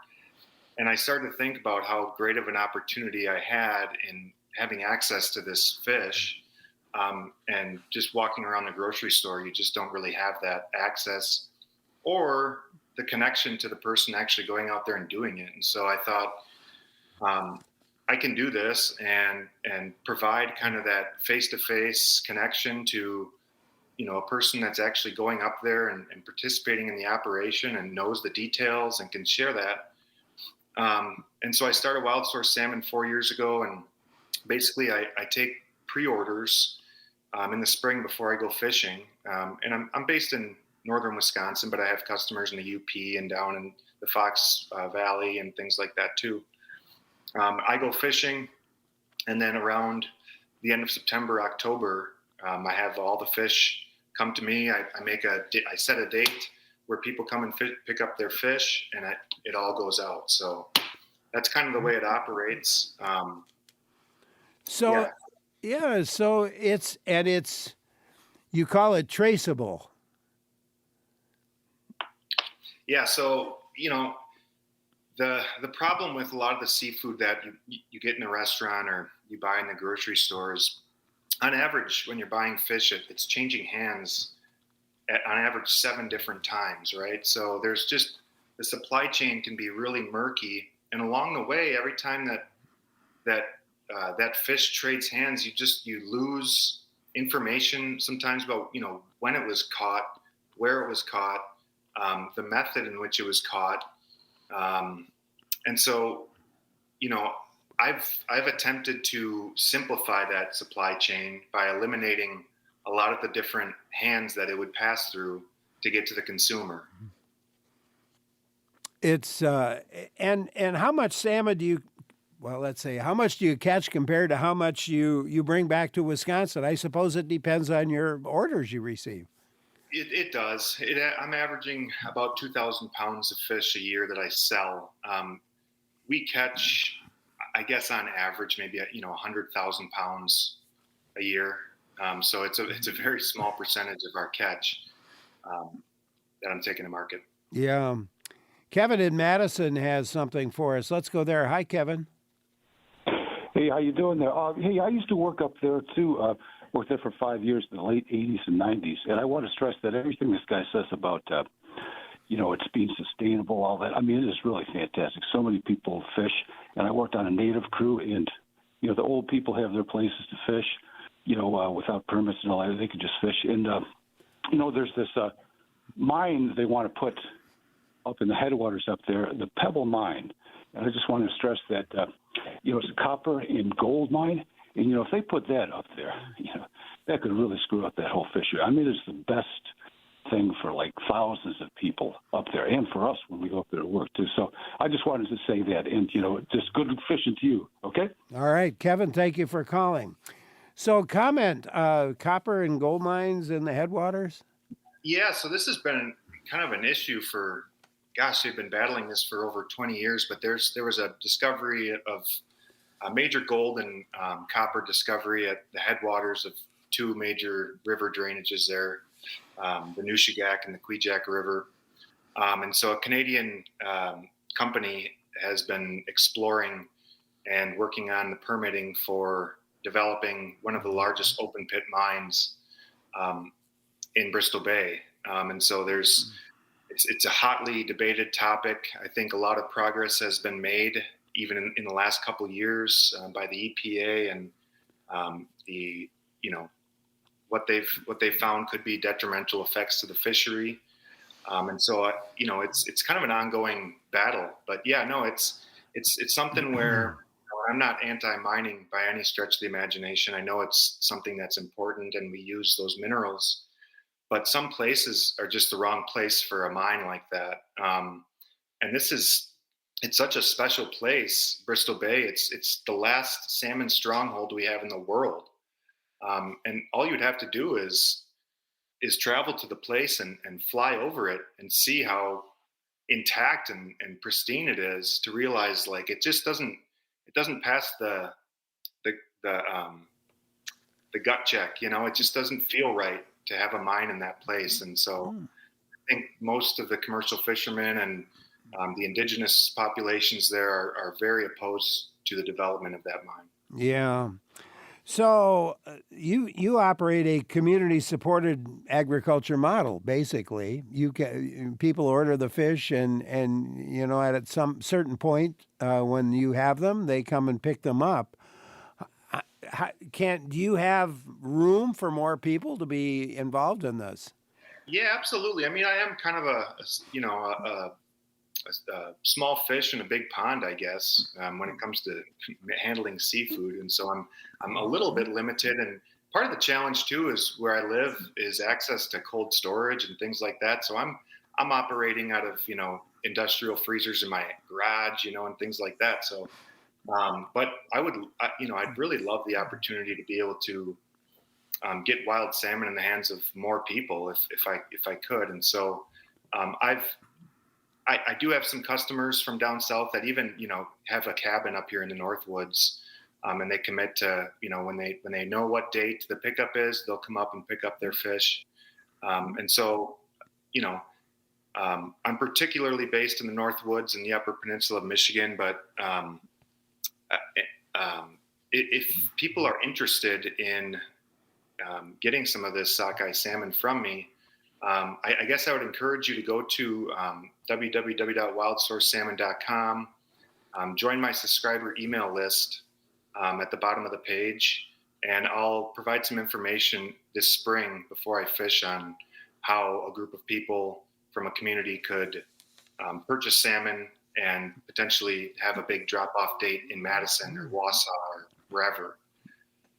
And I started to think about how great of an opportunity I had having access to this fish. And just walking around the grocery store, you just don't really have that access or the connection to the person actually going out there and doing it. And so I thought, I can do this and provide kind of that face-to-face connection to, a person that's actually going up there and participating in the operation and knows the details and can share that. And so I started Wild Source Salmon 4 years ago, and basically I take pre-orders in the spring before I go fishing. And I'm based in northern Wisconsin, but I have customers in the UP and down in the Fox Valley and things like that too. I go fishing, and then around the end of September, October, I have all the fish come to me. I set a date where people come and pick up their fish, and it all goes out. So that's kind of the way it operates. So it's you call it traceable. Yeah. So, the problem with a lot of the seafood that you get in a restaurant or you buy in the grocery stores, on average, when you're buying fish, it's changing hands on average 7 different times, right? So there's just, the supply chain can be really murky. And along the way, every time that fish trades hands, you lose information sometimes about, when it was caught, where it was caught, the method in which it was caught. And so, I've attempted to simplify that supply chain by eliminating a lot of the different hands that it would pass through to get to the consumer. It's and how much salmon do you? Well, let's say how much do you catch compared to how much you bring back to Wisconsin? I suppose it depends on your orders you receive. It does. I'm averaging about 2,000 pounds of fish a year that I sell. We catch, I guess, on average, maybe 100,000 pounds a year. So it's a very small percentage of our catch that I'm taking to market. Yeah. Kevin in Madison has something for us. Let's go there. Hi, Kevin. Hey, how you doing there? Hey, I used to work up there too. Worked there for 5 years in the late 80s and 90s. And I want to stress that everything this guy says about, it's being sustainable, all that. I mean, it is really fantastic. So many people fish. And I worked on a native crew, and, the old people have their places to fish, without permits and all that. They can just fish. And, there's this mine they want to put up in the headwaters up there, the Pebble Mine. And I just want to stress that, it's a copper and gold mine. And, if they put that up there, that could really screw up that whole fishery. I mean, it's the best thing for like thousands of people up there, and for us when we go up there to work too. So I just wanted to say that, and, just good fishing to you, okay? All right, Kevin, thank you for calling. So comment, copper and gold mines in the headwaters? Yeah, so this has been kind of an issue for, they've been battling this for over 20 years, but there was a discovery of a major gold and copper discovery at the headwaters of 2 major river drainages there, the Nushagak and the Kwijak River. And so a Canadian company has been exploring and working on the permitting for developing one of the largest open pit mines in Bristol Bay. And so it's a hotly debated topic. I think a lot of progress has been made even in the last couple of years by the EPA, and what they've found could be detrimental effects to the fishery. And so, it's kind of an ongoing battle, but it's something where I'm not anti-mining by any stretch of the imagination. I know it's something that's important and we use those minerals, but some places are just the wrong place for a mine like that. And it's such a special place, Bristol Bay. It's the last salmon stronghold we have in the world. And all you'd have to do is travel to the place and fly over it and see how intact and pristine it is, to realize like it doesn't pass the gut check. It just doesn't feel right to have a mine in that place. And so I think most of the commercial fishermen and the indigenous populations there are very opposed to the development of that mine. Yeah. So you operate a community-supported agriculture model, basically. People order the fish, and at some certain point when you have them, they come and pick them up. Do you have room for more people to be involved in this? Yeah, absolutely. I mean, I am kind of a small fish in a big pond, I guess, when it comes to handling seafood, and so I'm a little bit limited. And part of the challenge too is where I live is access to cold storage and things like that. So I'm operating out of industrial freezers in my garage, and things like that. So, but I'd really love the opportunity to be able to get wild salmon in the hands of more people if I could. And so I do have some customers from down south that even, have a cabin up here in the Northwoods, and they commit to, when they know what date the pickup is, they'll come up and pick up their fish. And so, I'm particularly based in the Northwoods and the Upper Peninsula of Michigan, but if people are interested in getting some of this sockeye salmon from me, I guess I would encourage you to go to www.wildsourcesalmon.com, join my subscriber email list at the bottom of the page, and I'll provide some information this spring before I fish on how a group of people from a community could purchase salmon and potentially have a big drop-off date in Madison or Wausau or wherever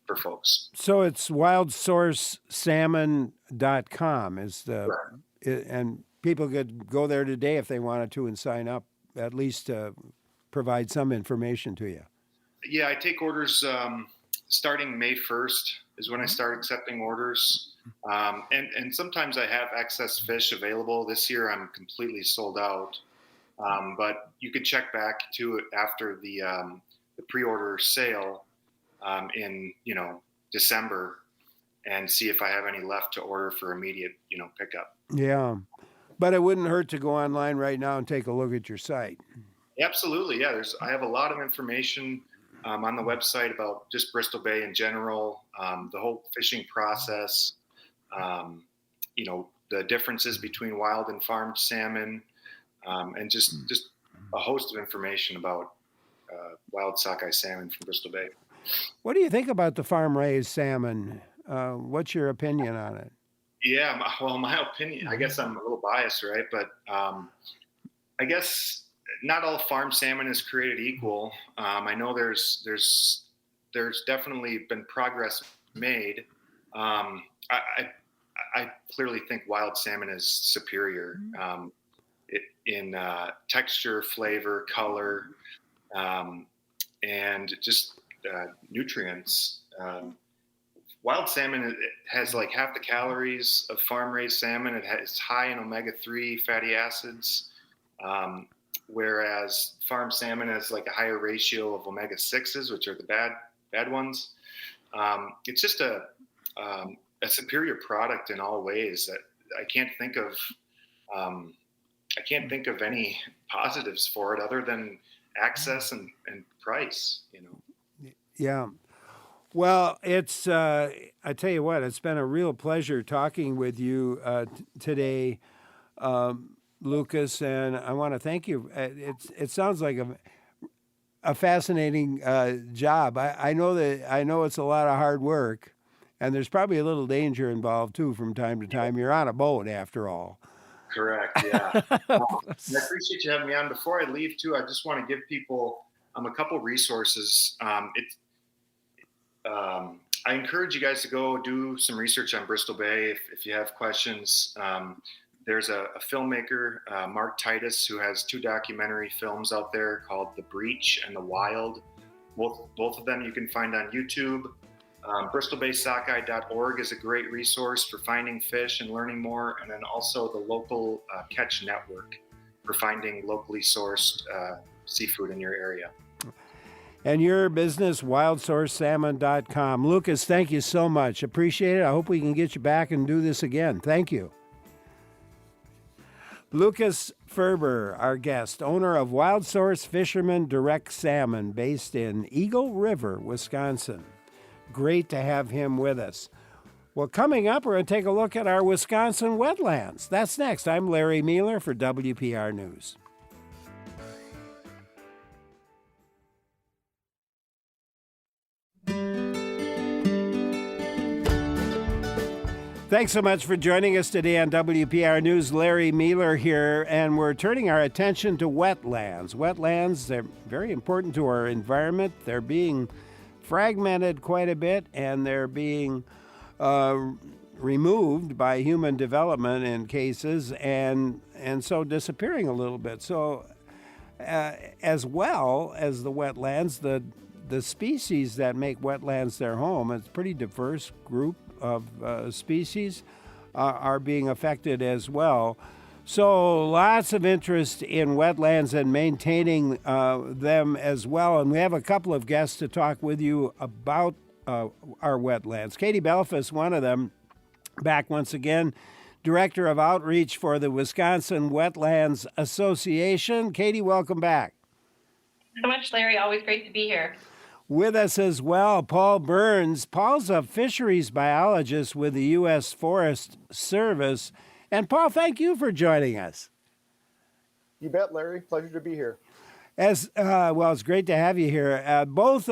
for folks. So it's wildsourcesalmon.com and people could go there today if they wanted to and sign up, at least to provide some information to you. Yeah, I take orders starting May 1st is when I start accepting orders. And sometimes I have excess fish available. This year I'm completely sold out. But you could check back to it after the pre-order sale in December and see if I have any left to order for immediate pickup. Yeah, but it wouldn't hurt to go online right now and take a look at your site. Absolutely, yeah. I have a lot of information on the website about just Bristol Bay in general, the whole fishing process, the differences between wild and farmed salmon, and just a host of information about wild sockeye salmon from Bristol Bay. What do you think about the farm-raised salmon? What's your opinion on it? Yeah, my opinion, I guess I'm a little biased, right? But I guess not all farm salmon is created equal. I know there's definitely been progress made. I clearly think wild salmon is superior in texture, flavor, color, and just nutrients. Wild salmon has like half the calories of farm-raised salmon. It's high in omega-3 fatty acids, whereas farm salmon has like a higher ratio of omega-6s, which are the bad ones. It's just a superior product in all ways. That I can't think of any positives for it other than access and price. Yeah. Well, it's I tell you what, it's been a real pleasure talking with you today, Lucas, and I want to thank you. It sounds like a fascinating job. I know it's a lot of hard work, and there's probably a little danger involved too from time to time. You're on a boat after all. Correct. Yeah. I appreciate you having me on. Before I leave too, I just want to give people a couple resources. I encourage you guys to go do some research on Bristol Bay if you have questions. There's a filmmaker, Mark Titus, who has 2 documentary films out there called The Breach and The Wild. Both of them you can find on YouTube. BristolBaySockeye.org is a great resource for finding fish and learning more, and then also the local catch network for finding locally sourced seafood in your area. And your business, wildsourcesalmon.com. Lucas, thank you so much. Appreciate it. I hope we can get you back and do this again. Thank you. Lucas Ferber, our guest, owner of Wild Source Fisherman Direct Salmon, based in Eagle River, Wisconsin. Great to have him with us. Well, coming up, we're going to take a look at our Wisconsin wetlands. That's next. I'm Larry Mueller for WPR News. Thanks so much for joining us today on WPR News. Larry Mueller here, and we're turning our attention to wetlands. Wetlands, they're very important to our environment. They're being fragmented quite a bit, and they're being removed by human development in cases, and so disappearing a little bit. So as well as the wetlands, the species that make wetlands their home, it's a pretty diverse group of species, are being affected as well. So lots of interest in wetlands and maintaining them as well. And we have a couple of guests to talk with you about our wetlands. Katie Belfast, one of them, back once again, Director of Outreach for the Wisconsin Wetlands Association. Katie, welcome back. So much, Larry. Always great to be here. With us as well, Paul Burns. Paul's a fisheries biologist with the U.S. Forest Service. And Paul, thank you for joining us. You bet, Larry. Pleasure to be here. Well, it's great to have you here. Both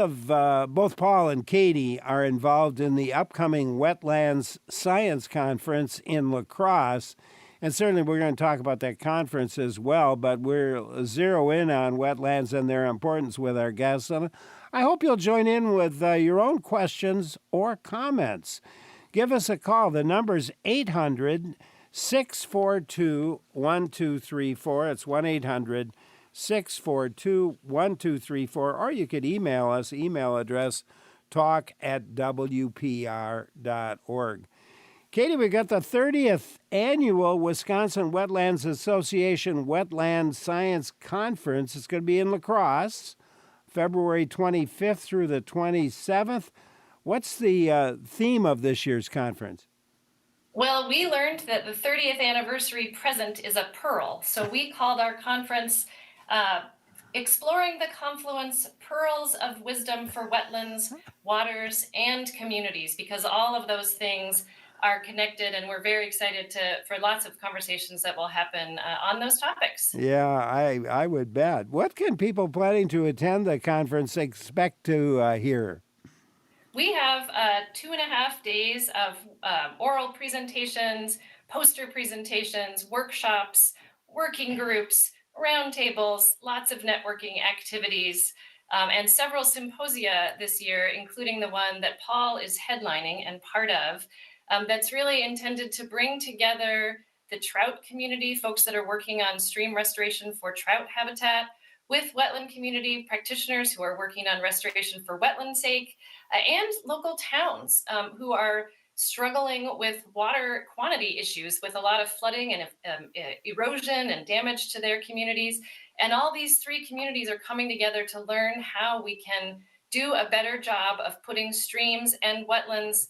Paul and Katie are involved in the upcoming Wetlands Science Conference in La Crosse. And certainly we're going to talk about that conference as well, but we'll zero in on wetlands and their importance with our guests. And I hope you'll join in with your own questions or comments. Give us a call. The number's 800-642-1234. It's 1-800-642-1234. Or you could email us, email address talk@wpr.org. Katie, we got the 30th annual Wisconsin Wetlands Association Wetlands Science Conference. It's going to be in La Crosse, February 25th through the 27th. What's the theme of this year's conference? Well, we learned that the 30th anniversary present is a pearl. So we called our conference Exploring the Confluence, Pearls of Wisdom for Wetlands, Waters, and Communities, because all of those things are connected, and we're very excited for lots of conversations that will happen on those topics. Yeah, I would bet. What can people planning to attend the conference expect to hear? We have 2.5 days of oral presentations, poster presentations, workshops, working groups, roundtables, lots of networking activities, and several symposia this year, including the one that Paul is headlining and part of. That's really intended to bring together the trout community, folks that are working on stream restoration for trout habitat, with wetland community practitioners who are working on restoration for wetland sake, and local towns who are struggling with water quantity issues, with a lot of flooding and erosion and damage to their communities. And all these three communities are coming together to learn how we can do a better job of putting streams and wetlands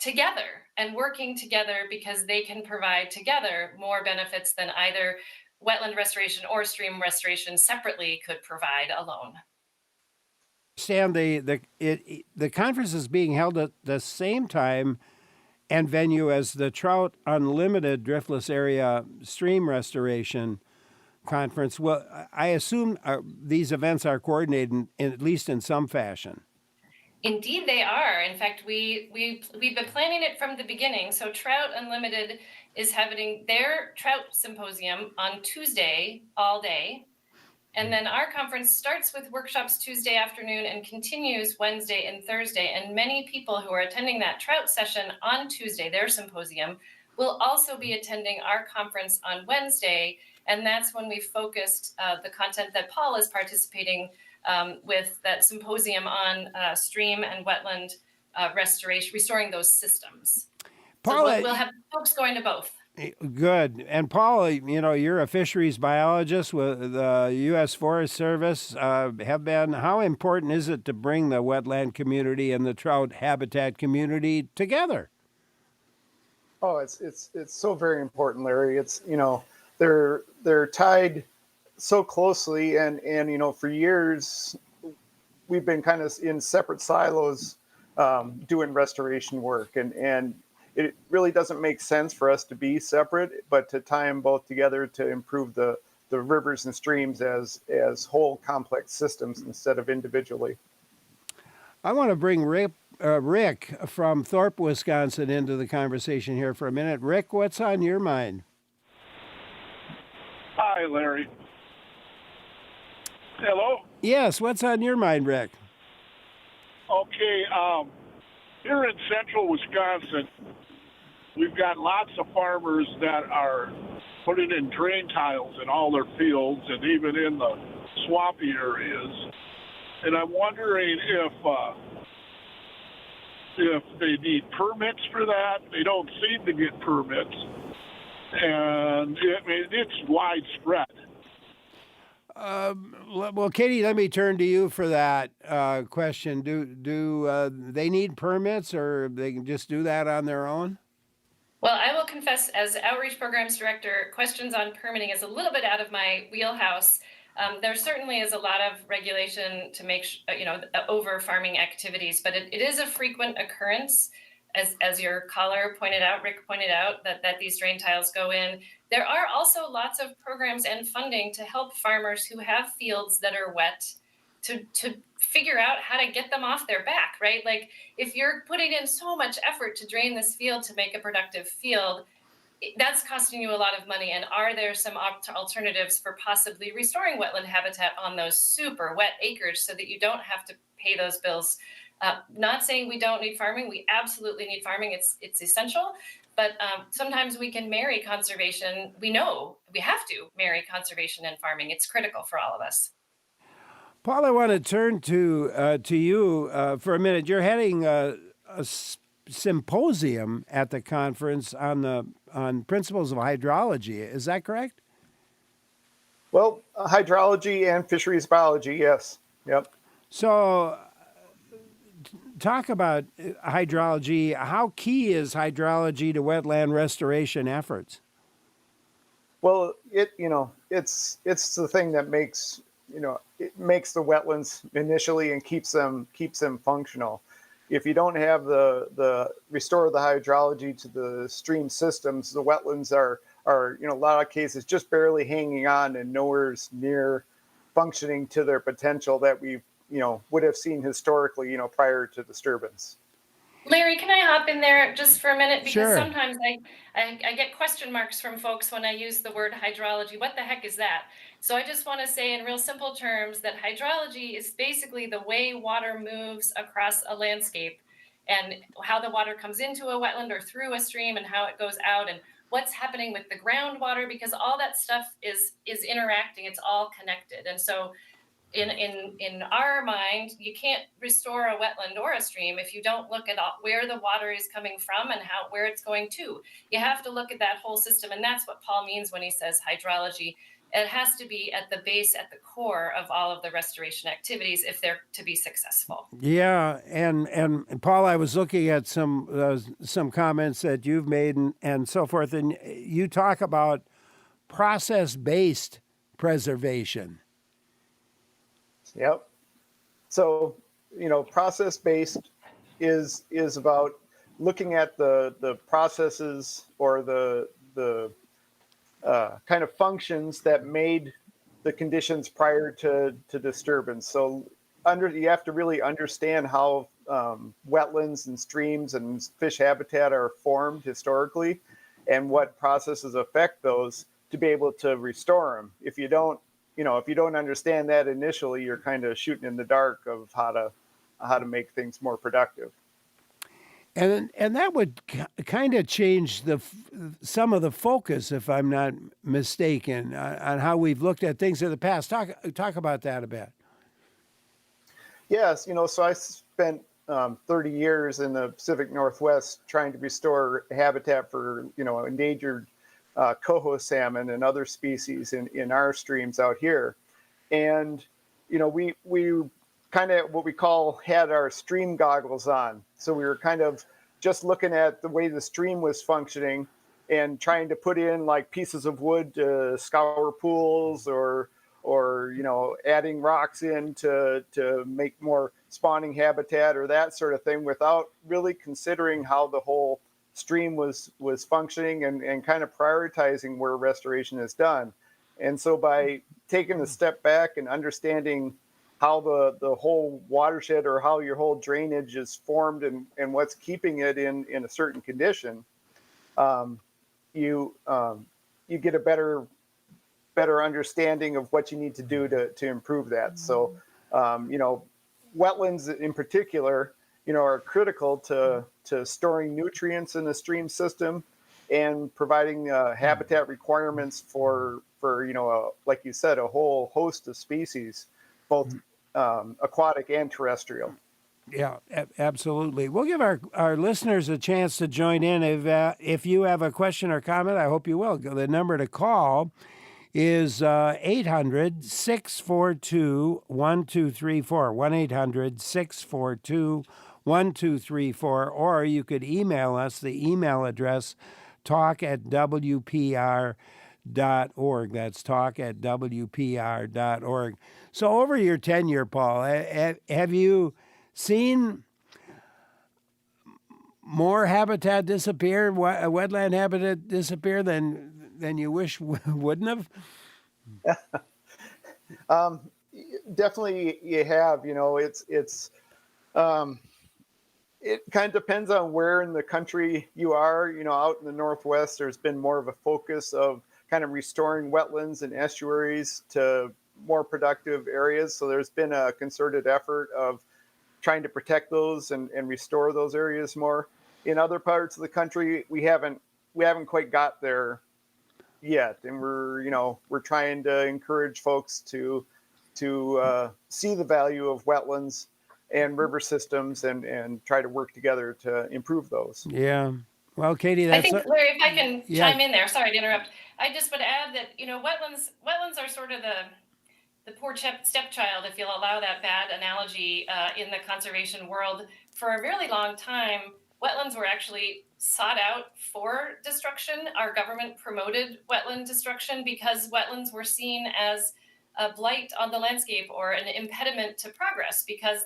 together and working together, because they can provide together more benefits than either wetland restoration or stream restoration separately could provide alone. Stan, the conference is being held at the same time and venue as the Trout Unlimited Driftless Area Stream Restoration Conference. Well, I assume these events are coordinated at least in some fashion. Indeed, they are. In fact, we've been planning it from the beginning. So Trout Unlimited is having their trout symposium on Tuesday all day. And then our conference starts with workshops Tuesday afternoon and continues Wednesday and Thursday. And many people who are attending that trout session on Tuesday, their symposium, will also be attending our conference on Wednesday. And that's when we focused the content that Paul is participating with that symposium on stream and wetland restoration, restoring those systems. Paul, so we'll have folks going to both. Good. And Paul, you're a fisheries biologist with the U.S. Forest Service. Have been. How important is it to bring the wetland community and the trout habitat community together? Oh, it's so very important, Larry. It's they're tied so closely, and for years we've been kind of in separate silos doing restoration work, and it really doesn't make sense for us to be separate, but to tie them both together to improve the rivers and streams as whole complex systems instead of individually. I want to bring Rick from Thorpe, Wisconsin into the conversation here for a minute. Rick, what's on your mind? Hi, Larry. Hello? Yes, what's on your mind, Rick? Okay, here in central Wisconsin, we've got lots of farmers that are putting in drain tiles in all their fields and even in the swampy areas. And I'm wondering if they need permits for that. They don't seem to get permits. And it's widespread. Well, Katie, let me turn to you for that question. Do they need permits, or they can just do that on their own? Well, I will confess, as Outreach Programs Director, questions on permitting is a little bit out of my wheelhouse. There certainly is a lot of regulation to make, over farming activities, but it is a frequent occurrence, as your caller pointed out, Rick pointed out, that these drain tiles go in. There are also lots of programs and funding to help farmers who have fields that are wet to figure out how to get them off their back, right? Like, if you're putting in so much effort to drain this field to make a productive field, that's costing you a lot of money. And are there some alternatives for possibly restoring wetland habitat on those super wet acres so that you don't have to pay those bills? Not saying we don't need farming. We absolutely need farming. It's essential. But sometimes we can marry conservation. We know we have to marry conservation and farming. It's critical for all of us. Paul, I want to turn to you for a minute. You're heading a symposium at the conference on principles of hydrology. Is that correct? Well, hydrology and fisheries biology, yes. Yep. So talk about hydrology. How key is hydrology to wetland restoration efforts? Well, it's the thing that makes it makes the wetlands initially and keeps them functional. If you don't have the restore the hydrology to the stream systems, the wetlands are a lot of cases just barely hanging on and nowhere's near functioning to their potential that we would have seen historically prior to disturbance. Larry, can I hop in there just for a minute? Because Sure. Sometimes I get question marks from folks when I use the word hydrology. What the heck is that? So I just want to say in real simple terms that hydrology is basically the way water moves across a landscape and how the water comes into a wetland or through a stream and how it goes out and what's happening with the groundwater, because all that stuff is interacting. It's all connected. And so in our mind, you can't restore a wetland or a stream if you don't look at where the water is coming from and where it's going to. You have to look at that whole system, and that's what Paul means when he says hydrology. It has to be at the base, at the core of all of the restoration activities if they're to be successful. Yeah, and Paul, I was looking at some comments that you've made and so forth, and you talk about process-based preservation. Yep. So, process-based is about looking at the processes or the kind of functions that made the conditions prior to disturbance. So you have to really understand how wetlands and streams and fish habitat are formed historically and what processes affect those to be able to restore them. If you don't understand that initially, you're kind of shooting in the dark of how to make things more productive. And that would kind of change some of the focus, if I'm not mistaken, on how we've looked at things in the past. Talk about that a bit. Yes, so I spent 30 years in the Pacific Northwest trying to restore habitat for endangered coho salmon and other species in our streams out here, and we kind of what we call had our stream goggles on. So we were kind of just looking at the way the stream was functioning and trying to put in like pieces of wood to scour pools or adding rocks in to make more spawning habitat or that sort of thing without really considering how the whole stream was functioning and kind of prioritizing where restoration is done. And so by taking a step back and understanding how the whole watershed or how your whole drainage is formed and what's keeping it in a certain condition, you get a better understanding of what you need to do to improve that. So, wetlands in particular, are critical to storing nutrients in the stream system and providing habitat requirements for like you said, a whole host of species, both aquatic and terrestrial. Yeah, absolutely. We'll give our listeners a chance to join in. If you have a question or comment, I hope you will. The number to call is 800-642-1234, 1-800-642-1234, or you could email us, the email address, talk@wpr.org. That's talk@wpr.org. So over your tenure, Paul, have you seen more habitat disappear, wetland habitat disappear than you wish wouldn't have? Definitely you have. It kind of depends on where in the country you are. Out in the Northwest, there's been more of a focus of kind of restoring wetlands and estuaries to more productive areas. So there's been a concerted effort of trying to protect those and restore those areas more. In other parts of the country, we haven't quite got there yet, and we're trying to encourage folks to see the value of wetlands and river systems and try to work together to improve those. Yeah. Well, Katie, I think, Larry, if I can chime in there, sorry to interrupt. I just would add that, wetlands are sort of the poor stepchild, if you'll allow that bad analogy, in the conservation world. For a really long time, wetlands were actually sought out for destruction. Our government promoted wetland destruction because wetlands were seen as a blight on the landscape or an impediment to progress because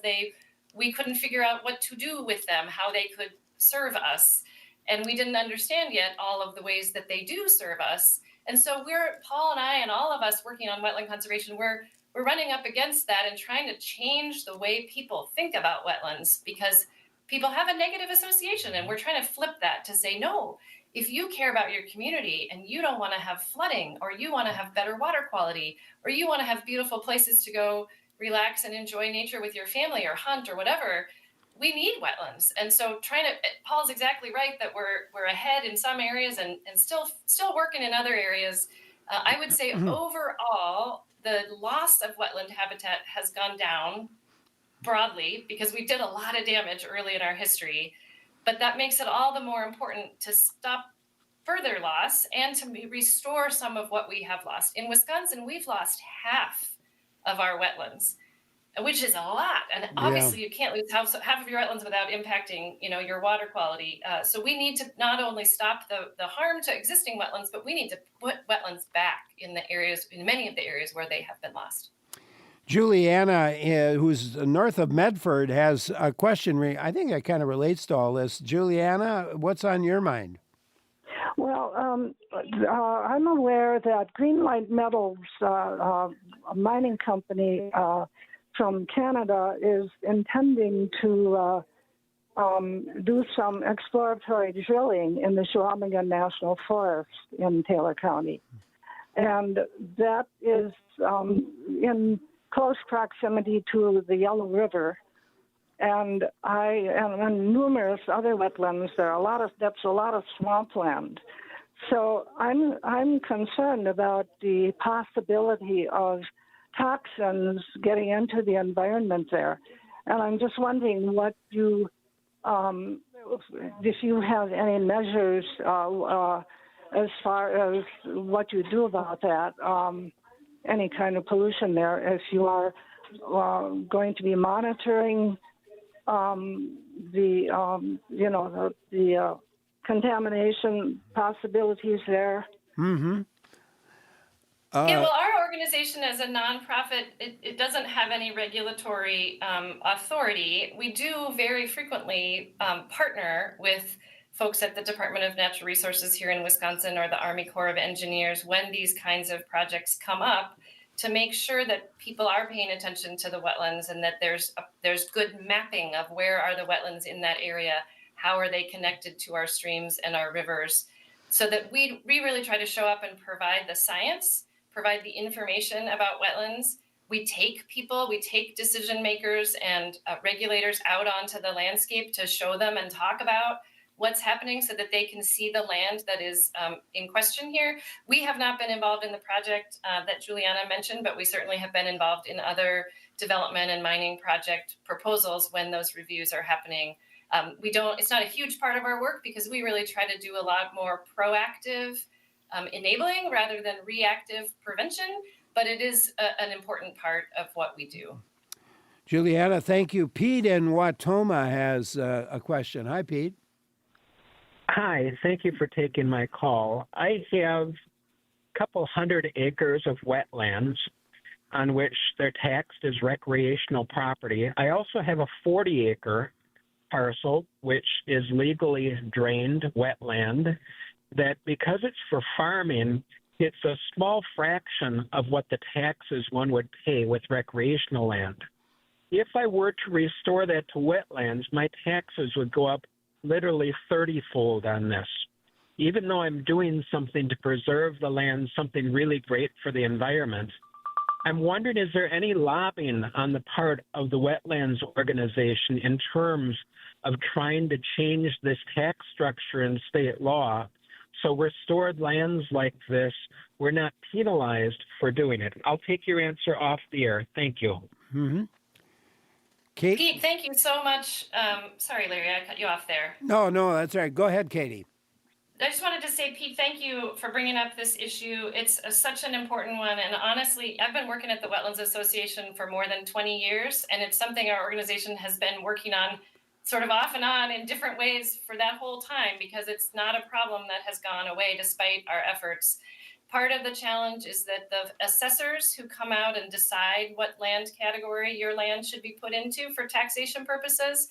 we couldn't figure out what to do with them, how they could serve us. And we didn't understand yet all of the ways that they do serve us. And so Paul and I and all of us working on wetland conservation, we're running up against that and trying to change the way people think about wetlands because people have a negative association, and we're trying to flip that to say, no, if you care about your community and you don't want to have flooding, or you want to have better water quality, or you want to have beautiful places to go relax and enjoy nature with your family or hunt or whatever, we need wetlands. And so Paul's exactly right that we're ahead in some areas and still working in other areas. I would say overall, the loss of wetland habitat has gone down broadly because we did a lot of damage early in our history, but that makes it all the more important to stop further loss and to restore some of what we have lost. In Wisconsin, we've lost half of our wetlands, which is a lot. And obviously you can't lose half of your wetlands without impacting, your water quality. So we need to not only stop the harm to existing wetlands, but we need to put wetlands back in many of the areas where they have been lost. Juliana, who's north of Medford, has a question. I think that kind of relates to all this. Juliana, what's on your mind? Well, I'm aware that Greenlight Metals, a mining company from Canada, is intending to do some exploratory drilling in the Chequamegon National Forest in Taylor County. And that is in close proximity to the Yellow River, and numerous other wetlands. That's a lot of swampland. So I'm concerned about the possibility of toxins getting into the environment there, and I'm just wondering what if you have any measures as far as what you do about that. Any kind of pollution there, if you are going to be monitoring the contamination possibilities there. Mm-hmm. Yeah, well, our organization as a nonprofit, it doesn't have any regulatory authority. We do very frequently partner with folks at the Department of Natural Resources here in Wisconsin or the Army Corps of Engineers when these kinds of projects come up to make sure that people are paying attention to the wetlands and that there's good mapping of where are the wetlands in that area, how are they connected to our streams and our rivers, so that we really try to show up and provide the science, provide the information about wetlands. We take decision makers and regulators out onto the landscape to show them and talk about what's happening so that they can see the land that is in question here. We have not been involved in the project that Juliana mentioned, but we certainly have been involved in other development and mining project proposals when those reviews are happening. It's not a huge part of our work because we really try to do a lot more proactive enabling rather than reactive prevention, but it is an important part of what we do. Juliana, thank you. Pete in Wautoma has a question. Hi, Pete. Hi, thank you for taking my call. I have a couple 100 acres of wetlands on which they're taxed as recreational property. I also have a 40-acre parcel, which is legally drained wetland, that because it's for farming, it's a small fraction of what the taxes one would pay with recreational land. If I were to restore that to wetlands, my taxes would go up literally 30-fold on this. Even though I'm doing something to preserve the land, something really great for the environment, I'm wondering, is there any lobbying on the part of the Wetlands Organization in terms of trying to change this tax structure in state law so restored lands like this, we're not penalized for doing it? I'll take your answer off the air. Thank you. Mm-hmm. Kate? Pete, thank you so much. Sorry, Larry, I cut you off there. No, that's all right. Go ahead, Katie. I just wanted to say, Pete, thank you for bringing up this issue. It's such an important one. And honestly, I've been working at the Wetlands Association for more than 20 years, and it's something our organization has been working on sort of off and on in different ways for that whole time, because it's not a problem that has gone away despite our efforts. Part of the challenge is that the assessors who come out and decide what land category your land should be put into for taxation purposes,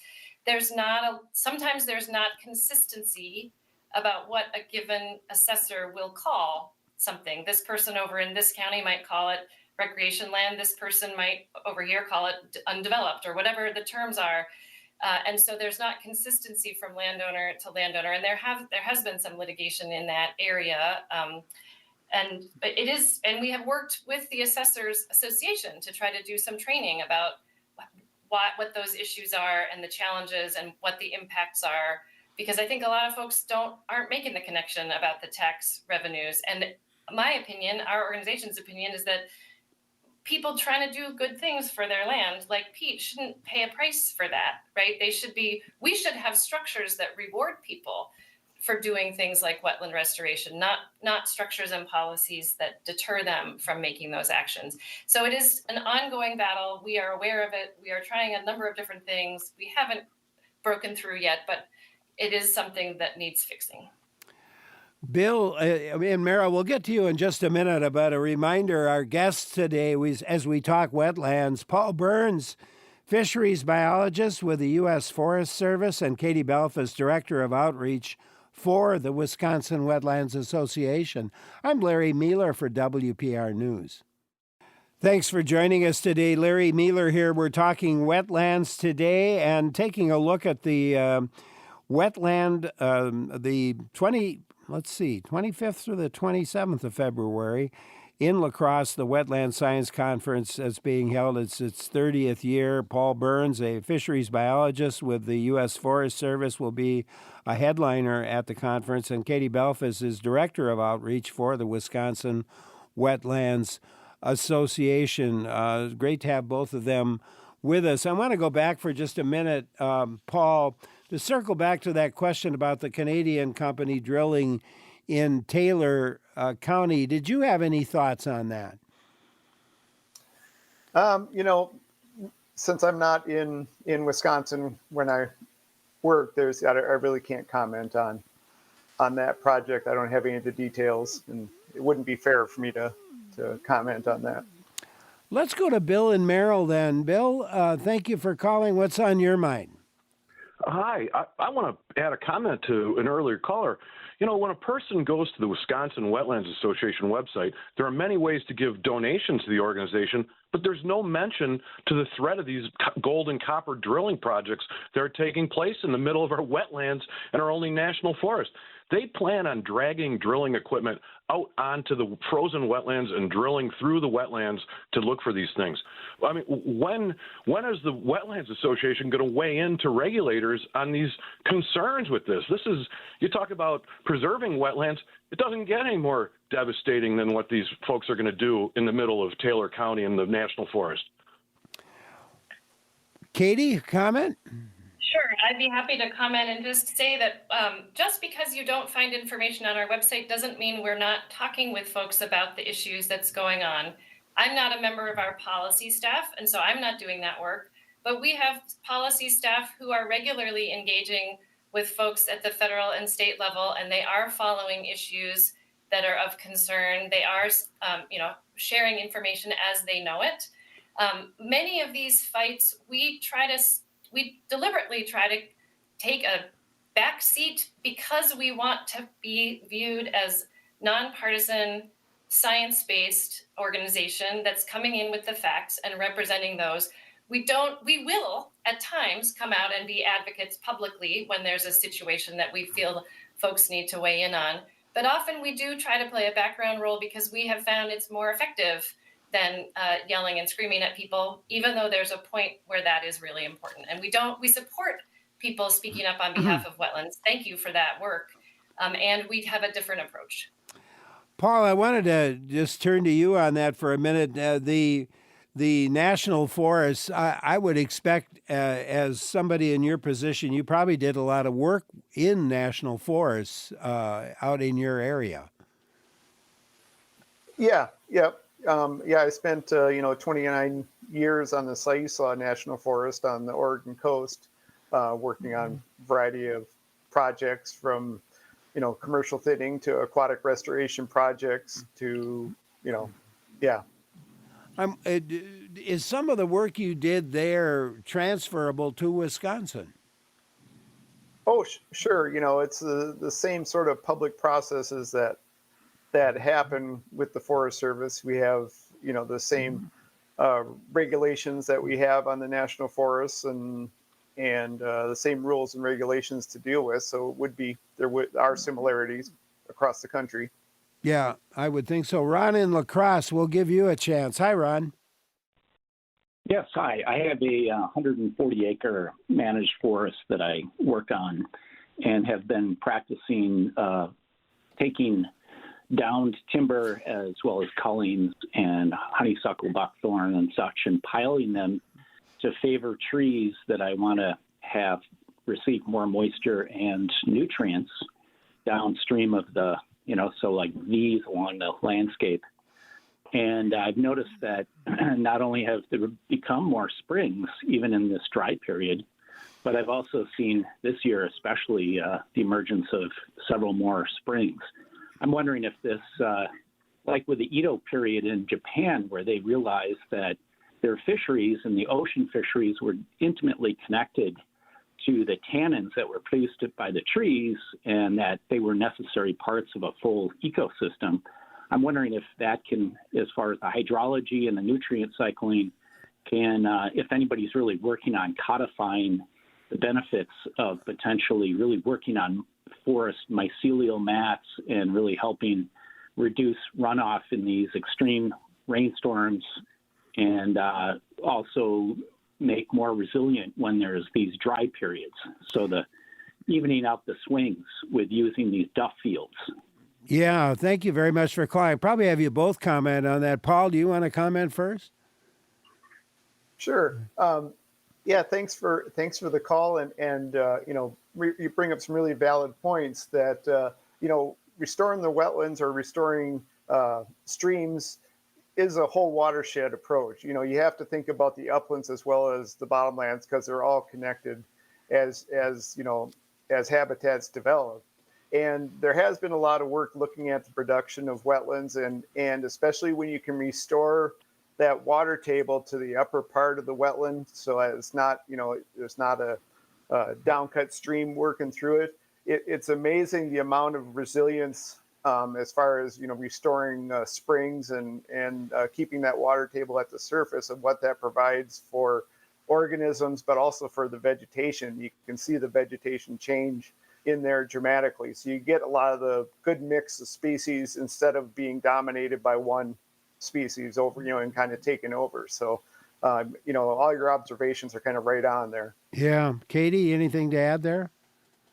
sometimes there's not consistency about what a given assessor will call something. This person over in this county might call it recreation land. This person might over here call it undeveloped, or whatever the terms are. And so there's not consistency from landowner to landowner. And there has been some litigation in that area. And we have worked with the Assessors Association to try to do some training about what those issues are and the challenges and what the impacts are, because I think a lot of folks aren't making the connection about the tax revenues. And my opinion, our organization's opinion, is that people trying to do good things for their land, like Pete, shouldn't pay a price for that, right? We should have structures that reward people for doing things like wetland restoration, not structures and policies that deter them from making those actions. So it is an ongoing battle. We are aware of it. We are trying a number of different things. We haven't broken through yet, but it is something that needs fixing. Bill and Mara, we'll get to you in just a minute, but a reminder, our guest today, as we talk wetlands, Paul Burns, fisheries biologist with the U.S. Forest Service, and Katie Belfast, director of outreach for the Wisconsin Wetlands Association. I'm Larry Mealer for WPR News. Thanks for joining us today. Larry Mealer here. We're talking wetlands today and taking a look at the wetland, the 25th through the 27th of February in La Crosse, the Wetlands Science Conference that's being held. It's its 30th year. Paul Burns, a fisheries biologist with the U.S. Forest Service, will be a headliner at the conference, and Katie Belfast is director of outreach for the Wisconsin Wetlands Association. Great to have both of them with us. I want to go back for just a minute, Paul, to circle back to that question about the Canadian company drilling in Taylor County. Did you have any thoughts on that? Since I'm not in Wisconsin when I work, I really can't comment on on that project. I don't have any of the details, and it wouldn't be fair for me to comment on that. Let's go to Bill and Merrill then. Bill, thank you for calling. What's on your mind? Hi, I want to add a comment to an earlier caller. You know, when a person goes to the Wisconsin Wetlands Association website, there are many ways to give donations to the organization, but there's no mention to the threat of these gold and copper drilling projects that are taking place in the middle of our wetlands and our only national forest. They plan on dragging drilling equipment out onto the frozen wetlands and drilling through the wetlands to look for these things. I mean, when is the Wetlands Association going to weigh in to regulators on these concerns with this? This is, you talk about preserving wetlands, it doesn't get any more devastating than what these folks are going to do in the middle of Taylor County in the National Forest. Katie, comment? Sure, I'd be happy to comment and just say that just because you don't find information on our website doesn't mean we're not talking with folks about the issues that's going on. I'm not a member of our policy staff, and so I'm not doing that work, but we have policy staff who are regularly engaging with folks at the federal and state level, and they are following issues that are of concern. They are sharing information as they know it. Many of these fights, we deliberately try to take a back seat because we want to be viewed as nonpartisan, science-based organization that's coming in with the facts and representing those. We will at times come out and be advocates publicly when there's a situation that we feel folks need to weigh in on. But often we do try to play a background role because we have found it's more effective than yelling and screaming at people, even though there's a point where that is really important. And we support people speaking up on behalf of wetlands. Thank you for that work. And we have a different approach. Paul, I wanted to just turn to you on that for a minute. The national forests, I would expect, as somebody in your position, you probably did a lot of work in national forests out in your area. Yeah. I spent 29 years on the Siuslaw National Forest on the Oregon coast, working on a variety of projects from commercial thinning to aquatic restoration projects to Is some of the work you did there transferable to Wisconsin? Oh, sure. It's the same sort of public processes that happen with the Forest Service. We have, the same regulations that we have on the national forests and the same rules and regulations to deal with. So there are similarities across the country. Yeah, I would think so. Ron in La Crosse, we'll give you a chance. Hi, Ron. Yes, hi. I have a 140-acre managed forest that I work on and have been practicing taking downed timber as well as cullings and honeysuckle buckthorn and such and piling them to favor trees that I want to have receive more moisture and nutrients downstream of the, so like V's along the landscape. And I've noticed that not only have there become more springs, even in this dry period, but I've also seen this year, especially the emergence of several more springs. I'm wondering if this, like with the Edo period in Japan, where they realized that their fisheries and the ocean fisheries were intimately connected to the tannins that were produced by the trees and that they were necessary parts of a full ecosystem. I'm wondering if that can, as far as the hydrology and the nutrient cycling, can, if anybody's really working on codifying the benefits of potentially really working on forest mycelial mats and really helping reduce runoff in these extreme rainstorms and also make more resilient when there's these dry periods. So the evening out the swings with using these duff fields. Yeah, thank you very much for calling. Probably have you both comment on that. Paul, do you want to comment first? Sure. Thanks for the call, and you bring up some really valid points that restoring the wetlands or restoring streams is a whole watershed approach. You have to think about the uplands as well as the bottomlands because they're all connected as habitats develop. And there has been a lot of work looking at the production of wetlands, and especially when you can restore that water table to the upper part of the wetland, so it's not, there's not a downcut stream working through it. It's amazing the amount of resilience as far as restoring springs and keeping that water table at the surface, of what that provides for organisms, but also for the vegetation. You can see the vegetation change in there dramatically. So you get a lot of the good mix of species instead of being dominated by one species over, and kind of taken over. So, all your observations are kind of right on there. Yeah. Katie, anything to add there?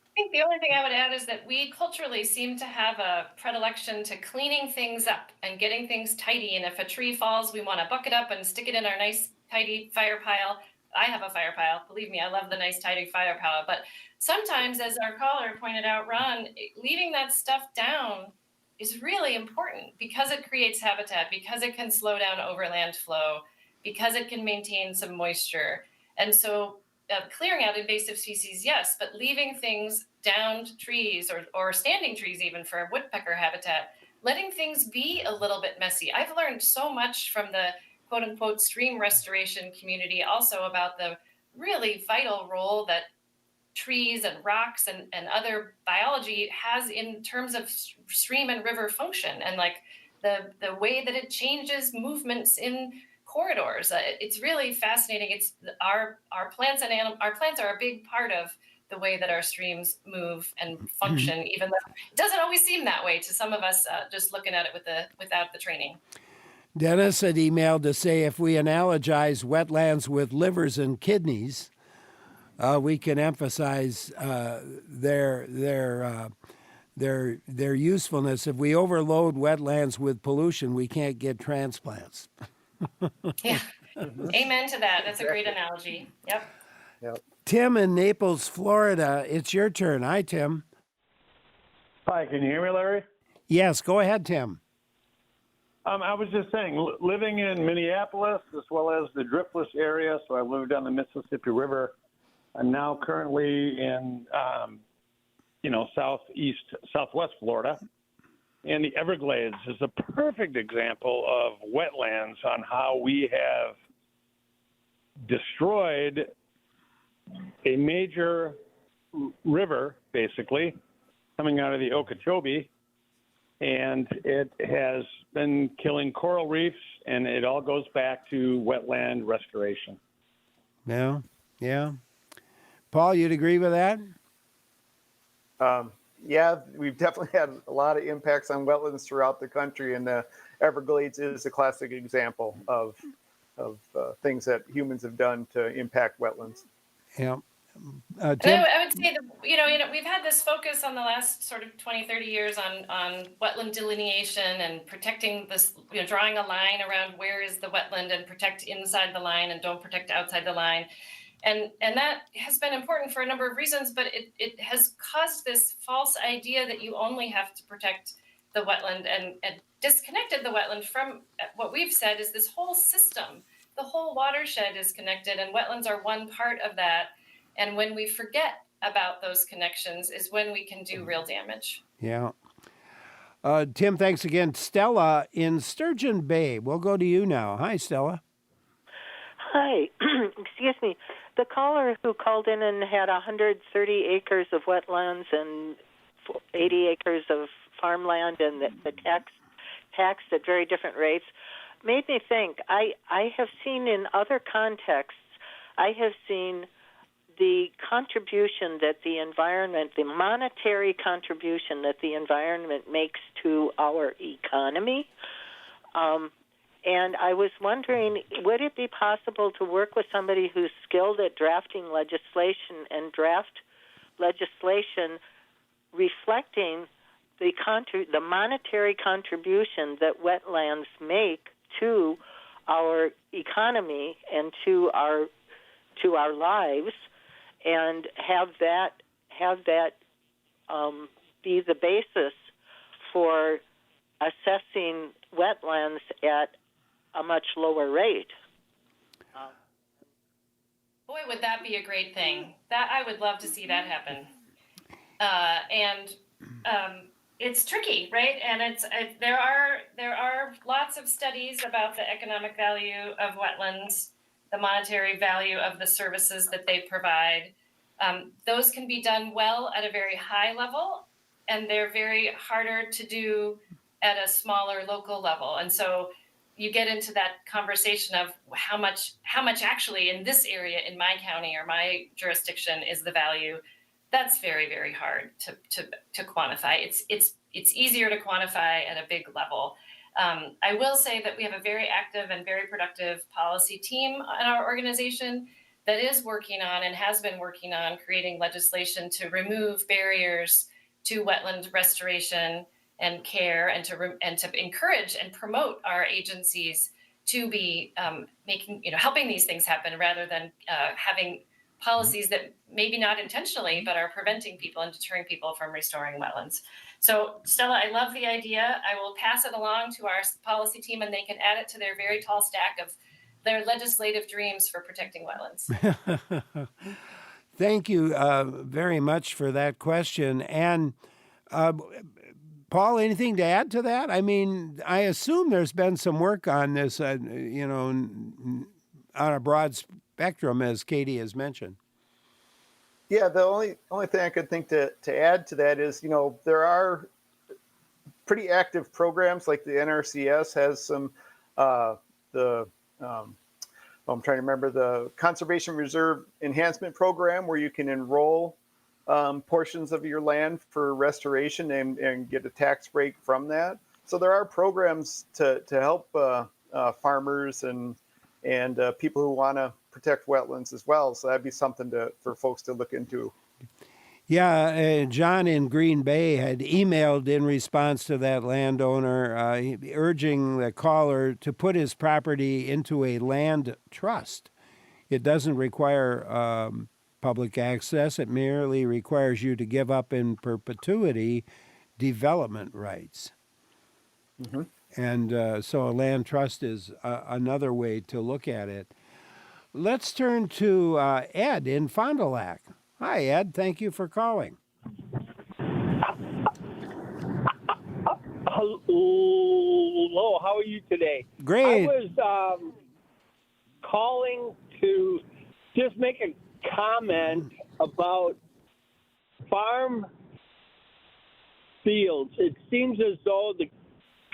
I think the only thing I would add is that we culturally seem to have a predilection to cleaning things up and getting things tidy. And if a tree falls, we want to buck it up and stick it in our nice, tidy fire pile. I have a fire pile. Believe me, I love the nice, tidy fire pile. But sometimes, as our caller pointed out, Ron, leaving that stuff down is really important because it creates habitat, because it can slow down overland flow, because it can maintain some moisture. And so clearing out invasive species, yes, but leaving things downed trees or standing trees, even for woodpecker habitat, letting things be a little bit messy. I've learned so much from the quote unquote stream restoration community also about the really vital role that trees and rocks and other biology has in terms of stream and river function, and like the way that it changes movements in corridors. It's really fascinating. It's our plants and our plants are a big part of the way that our streams move and function, even though it doesn't always seem that way to some of us just looking at it without the training. Dennis had emailed to say if we analogize wetlands with livers and kidneys, we can emphasize their usefulness. If we overload wetlands with pollution, we can't get transplants. Yeah, amen to that. That's a great analogy. Yep. Tim in Naples, Florida, it's your turn. Hi, Tim. Hi, can you hear me, Larry? Yes, go ahead, Tim. I was just saying, living in Minneapolis as well as the Driftless area, so I lived on the Mississippi River. I'm now currently in, southwest Florida. And the Everglades is a perfect example of wetlands on how we have destroyed a major river, basically, coming out of the Okeechobee. And it has been killing coral reefs, and it all goes back to wetland restoration. Yeah. Paul, you'd agree with that? Yeah, we've definitely had a lot of impacts on wetlands throughout the country, and the Everglades is a classic example of things that humans have done to impact wetlands. Yeah. Tim? I would say that, we've had this focus on the last sort of 20, 30 years on wetland delineation and protecting this, drawing a line around where is the wetland and protect inside the line and don't protect outside the line. And that has been important for a number of reasons, but it has caused this false idea that you only have to protect the wetland and disconnected the wetland from what we've said is this whole system. The whole watershed is connected, and wetlands are one part of that. And when we forget about those connections is when we can do real damage. Yeah. Tim, thanks again. Stella in Sturgeon Bay. We'll go to you now. Hi, Stella. Hi. Excuse me. The caller who called in and had 130 acres of wetlands and 80 acres of farmland and the taxed at very different rates made me think. I have seen in other contexts, I have seen the contribution that the environment, the monetary contribution that the environment makes to our economy. And I was wondering, would it be possible to work with somebody who's skilled at drafting legislation and draft legislation reflecting the monetary contribution that wetlands make to our economy and to our lives, and have that be the basis for assessing wetlands at a much lower rate. Boy, would that be a great thing. That I would love to see that happen. And it's tricky, right? And there are lots of studies about the economic value of wetlands, the monetary value of the services that they provide. Those can be done well at a very high level, and they're very harder to do at a smaller local level. And so you get into that conversation of how much actually in this area, in my county or my jurisdiction, is the value. That's very, very hard to quantify. It's easier to quantify at a big level. I will say that we have a very active and very productive policy team in our organization that is working on and has been working on creating legislation to remove barriers to wetland restoration and care, and to encourage and promote our agencies to be helping these things happen, rather than having policies that maybe not intentionally, but are preventing people and deterring people from restoring wetlands. So Stella, I love the idea. I will pass it along to our policy team, and they can add it to their very tall stack of their legislative dreams for protecting wetlands. Thank you very much for that question. And Paul, anything to add to that? I mean, I assume there's been some work on this, on a broad spectrum, as Katie has mentioned. Yeah, the only thing I could think to add to that is, there are pretty active programs, like the NRCS has some, I'm trying to remember, the Conservation Reserve Enhancement Program, where you can enroll portions of your land for restoration and get a tax break from that. So there are programs to help farmers and people who want to protect wetlands as well. So that'd be something for folks to look into. Yeah, John in Green Bay had emailed in response to that landowner urging the caller to put his property into a land trust. It doesn't require public access. It merely requires you to give up in perpetuity development rights. Mm-hmm. And so a land trust is another way to look at it. Let's turn to Ed in Fond du Lac. Hi, Ed. Thank you for calling. Hello. How are you today? Great. I was calling to just make a comment about farm fields. It seems as though the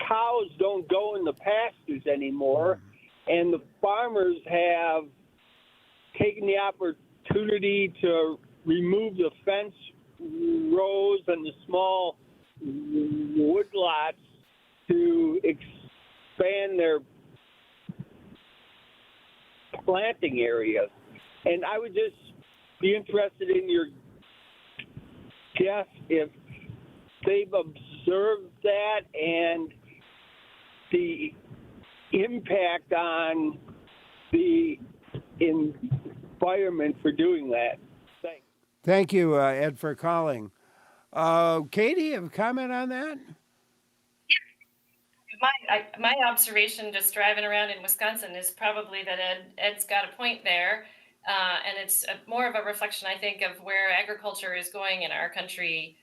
cows don't go in the pastures anymore, and the farmers have taken the opportunity to remove the fence rows and the small woodlots to expand their planting areas. And I would just be interested in your guess if they've observed that and the impact on the environment for doing that. Thanks. Thank you, Ed, for calling. Katie, have a comment on that? My observation just driving around in Wisconsin is probably that Ed's got a point there. And it's more of a reflection, I think, of where agriculture is going in our country.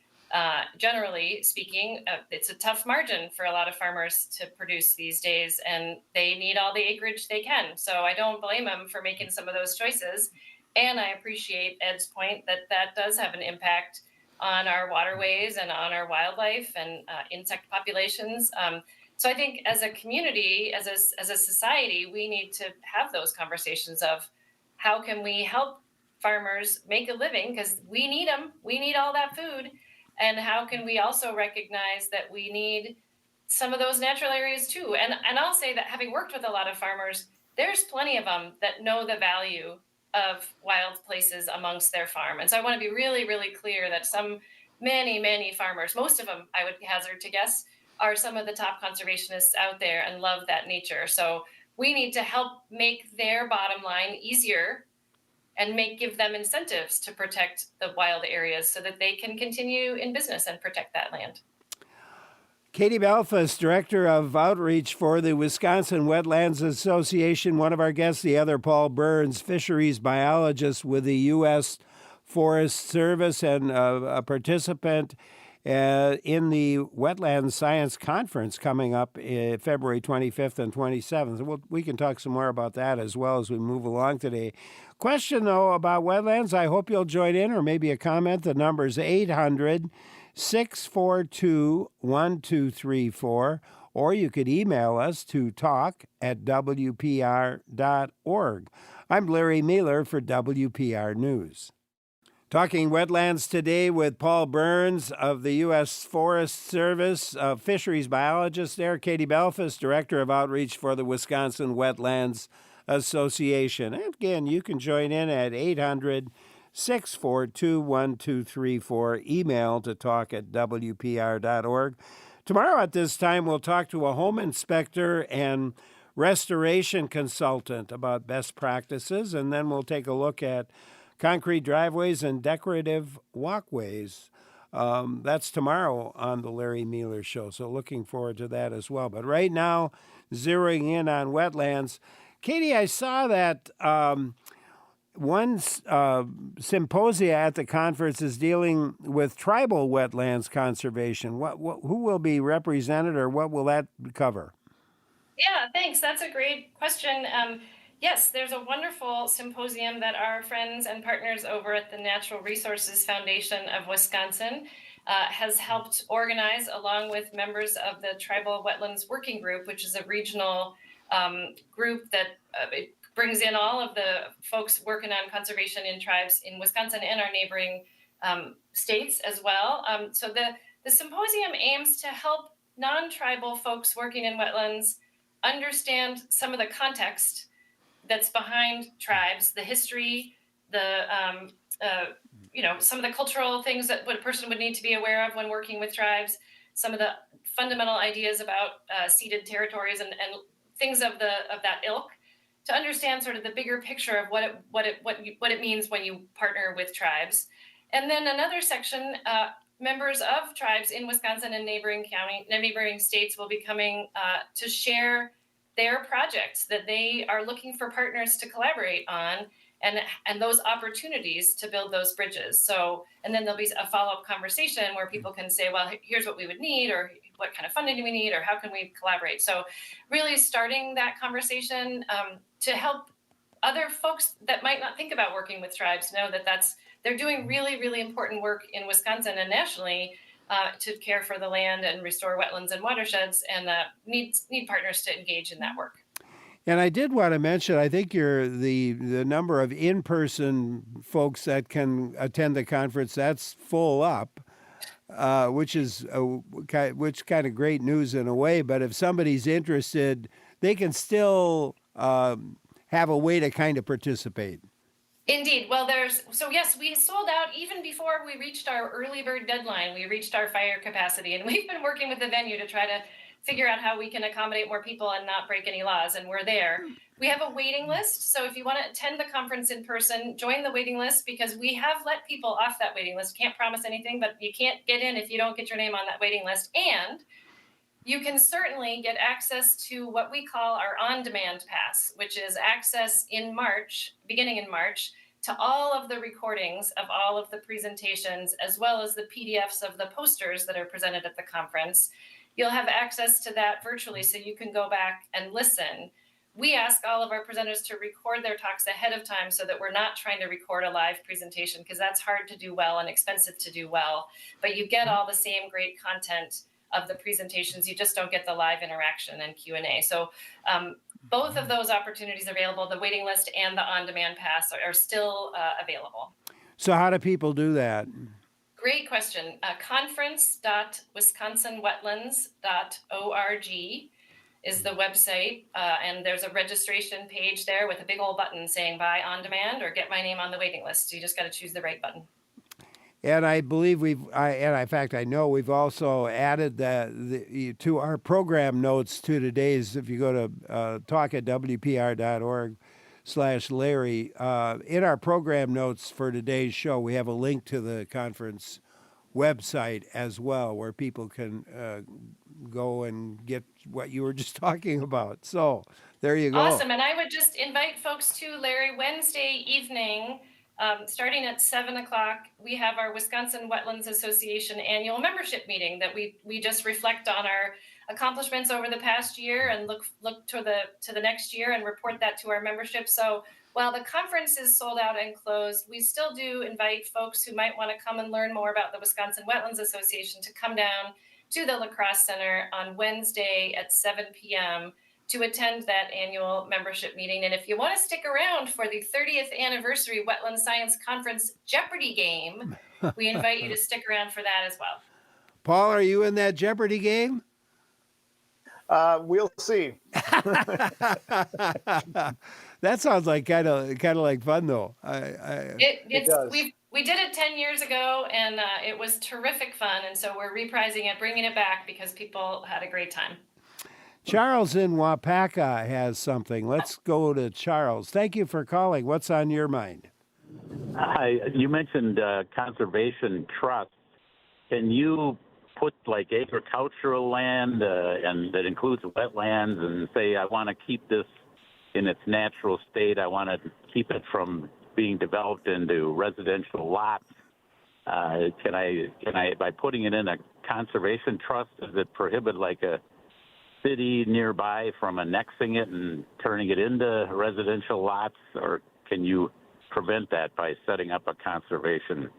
Generally speaking, it's a tough margin for a lot of farmers to produce these days, and they need all the acreage they can. So I don't blame them for making some of those choices. And I appreciate Ed's point that does have an impact on our waterways and on our wildlife and insect populations. So I think as a community, as a society, we need to have those conversations of how can we help farmers make a living, because we need them. We need all that food. And how can we also recognize that we need some of those natural areas too? And I'll say that having worked with a lot of farmers, there's plenty of them that know the value of wild places amongst their farm. And so I want to be really, really clear that many farmers, most of them, I would hazard to guess, are some of the top conservationists out there and love that nature. So we need to help make their bottom line easier and give them incentives to protect the wild areas so that they can continue in business and protect that land. Katie Belfast, Director of Outreach for the Wisconsin Wetlands Association. One of our guests, the other, Paul Burns, fisheries biologist with the U.S. Forest Service and a participant in the Wetlands Science Conference coming up February 25th and 27th. We can talk some more about that as well as we move along today. Question, though, about wetlands, I hope you'll join in, or maybe a comment. The number is 800-642-1234, or you could email us to talk@wpr.org. I'm Larry Mueller for WPR News. Talking wetlands today with Paul Burns of the U.S. Forest Service, fisheries biologist there, Katie Belfast, Director of Outreach for the Wisconsin Wetlands Association. And again, you can join in at 800-642-1234, email to talk@wpr.org. Tomorrow at this time, we'll talk to a home inspector and restoration consultant about best practices, and then we'll take a look at concrete driveways and decorative walkways. That's tomorrow on the Larry Mueller Show, so looking forward to that as well. But right now, zeroing in on wetlands. Katie, I saw that one symposia at the conference is dealing with tribal wetlands conservation. Who will be represented, or what will that cover? Yeah, thanks. That's a great question. Yes, there's a wonderful symposium that our friends and partners over at the Natural Resources Foundation of Wisconsin has helped organize, along with members of the Tribal Wetlands Working Group, which is a regional group that brings in all of the folks working on conservation in tribes in Wisconsin and our neighboring states as well. So the symposium aims to help non-tribal folks working in wetlands understand some of the context that's behind tribes, the history, some of the cultural things that what a person would need to be aware of when working with tribes, some of the fundamental ideas about ceded territories and things of that ilk, to understand sort of the bigger picture of what it means when you partner with tribes. And then another section, members of tribes in Wisconsin and neighboring states will be coming to share their projects that they are looking for partners to collaborate on, and those opportunities to build those bridges. So, and then there'll be a follow-up conversation where people can say, well, here's what we would need, or what kind of funding do we need, or how can we collaborate? So really starting that conversation to help other folks that might not think about working with tribes know that they're doing really, really important work in Wisconsin and nationally to care for the land and restore wetlands and watersheds, and need partners to engage in that work. And I did want to mention, I think the number of in-person folks that can attend the conference, that's full up, which kind of great news in a way. But if somebody's interested, they can still have a way to kind of participate. Indeed. Well, yes, we sold out even before we reached our early bird deadline. We reached our fire capacity, and we've been working with the venue to try to figure out how we can accommodate more people and not break any laws, and we're there. We have a waiting list, so if you want to attend the conference in person, join the waiting list, because we have let people off that waiting list. Can't promise anything, but you can't get in if you don't get your name on that waiting list. And you can certainly get access to what we call our on-demand pass, which is access beginning in March, to all of the recordings of all of the presentations, as well as the PDFs of the posters that are presented at the conference. You'll have access to that virtually, so you can go back and listen. We ask all of our presenters to record their talks ahead of time so that we're not trying to record a live presentation, because that's hard to do well and expensive to do well. But you get all the same great content of the presentations. You just don't get the live interaction and Q&A. So both of those opportunities available, the waiting list and the on-demand pass, are still available. So how do people do that? Great question. Conference.wisconsinwetlands.org is the website, and there's a registration page there with a big old button saying buy on demand or get my name on the waiting list. So you just got to choose the right button. And I believe in fact, I know we've also added to our program notes to today's, if you go to talk@wpr.org/Larry, in our program notes for today's show, we have a link to the conference website as well, where people can go and get what you were just talking about. So there you go. Awesome. And I would just invite folks to, Larry, Wednesday evening, starting at 7 o'clock, we have our Wisconsin Wetlands Association annual membership meeting that we just reflect on our accomplishments over the past year and look to the next year and report that to our membership. So while the conference is sold out and closed, we still do invite folks who might want to come and learn more about the Wisconsin Wetlands Association to come down to the La Crosse Center on Wednesday at 7 p.m. to attend that annual membership meeting. And if you want to stick around for the 30th anniversary Wetlands Science Conference Jeopardy game, we invite you to stick around for that as well. Paul, are you in that Jeopardy game? We'll see. That sounds like kind of like fun though. It does. We did it 10 years ago, and it was terrific fun. And so we're reprising it, bringing it back because people had a great time. Charles in Wapaka has something. Let's go to Charles. Thank you for calling. What's on your mind? Hi. You mentioned conservation trusts. Can you put like agricultural land and that includes wetlands and say, I want to keep this in its natural state. I want to keep it from being developed into residential lots. Can I, by putting it in a conservation trust, does it prohibit like a city nearby from annexing it and turning it into residential lots, or can you prevent that by setting up a conservation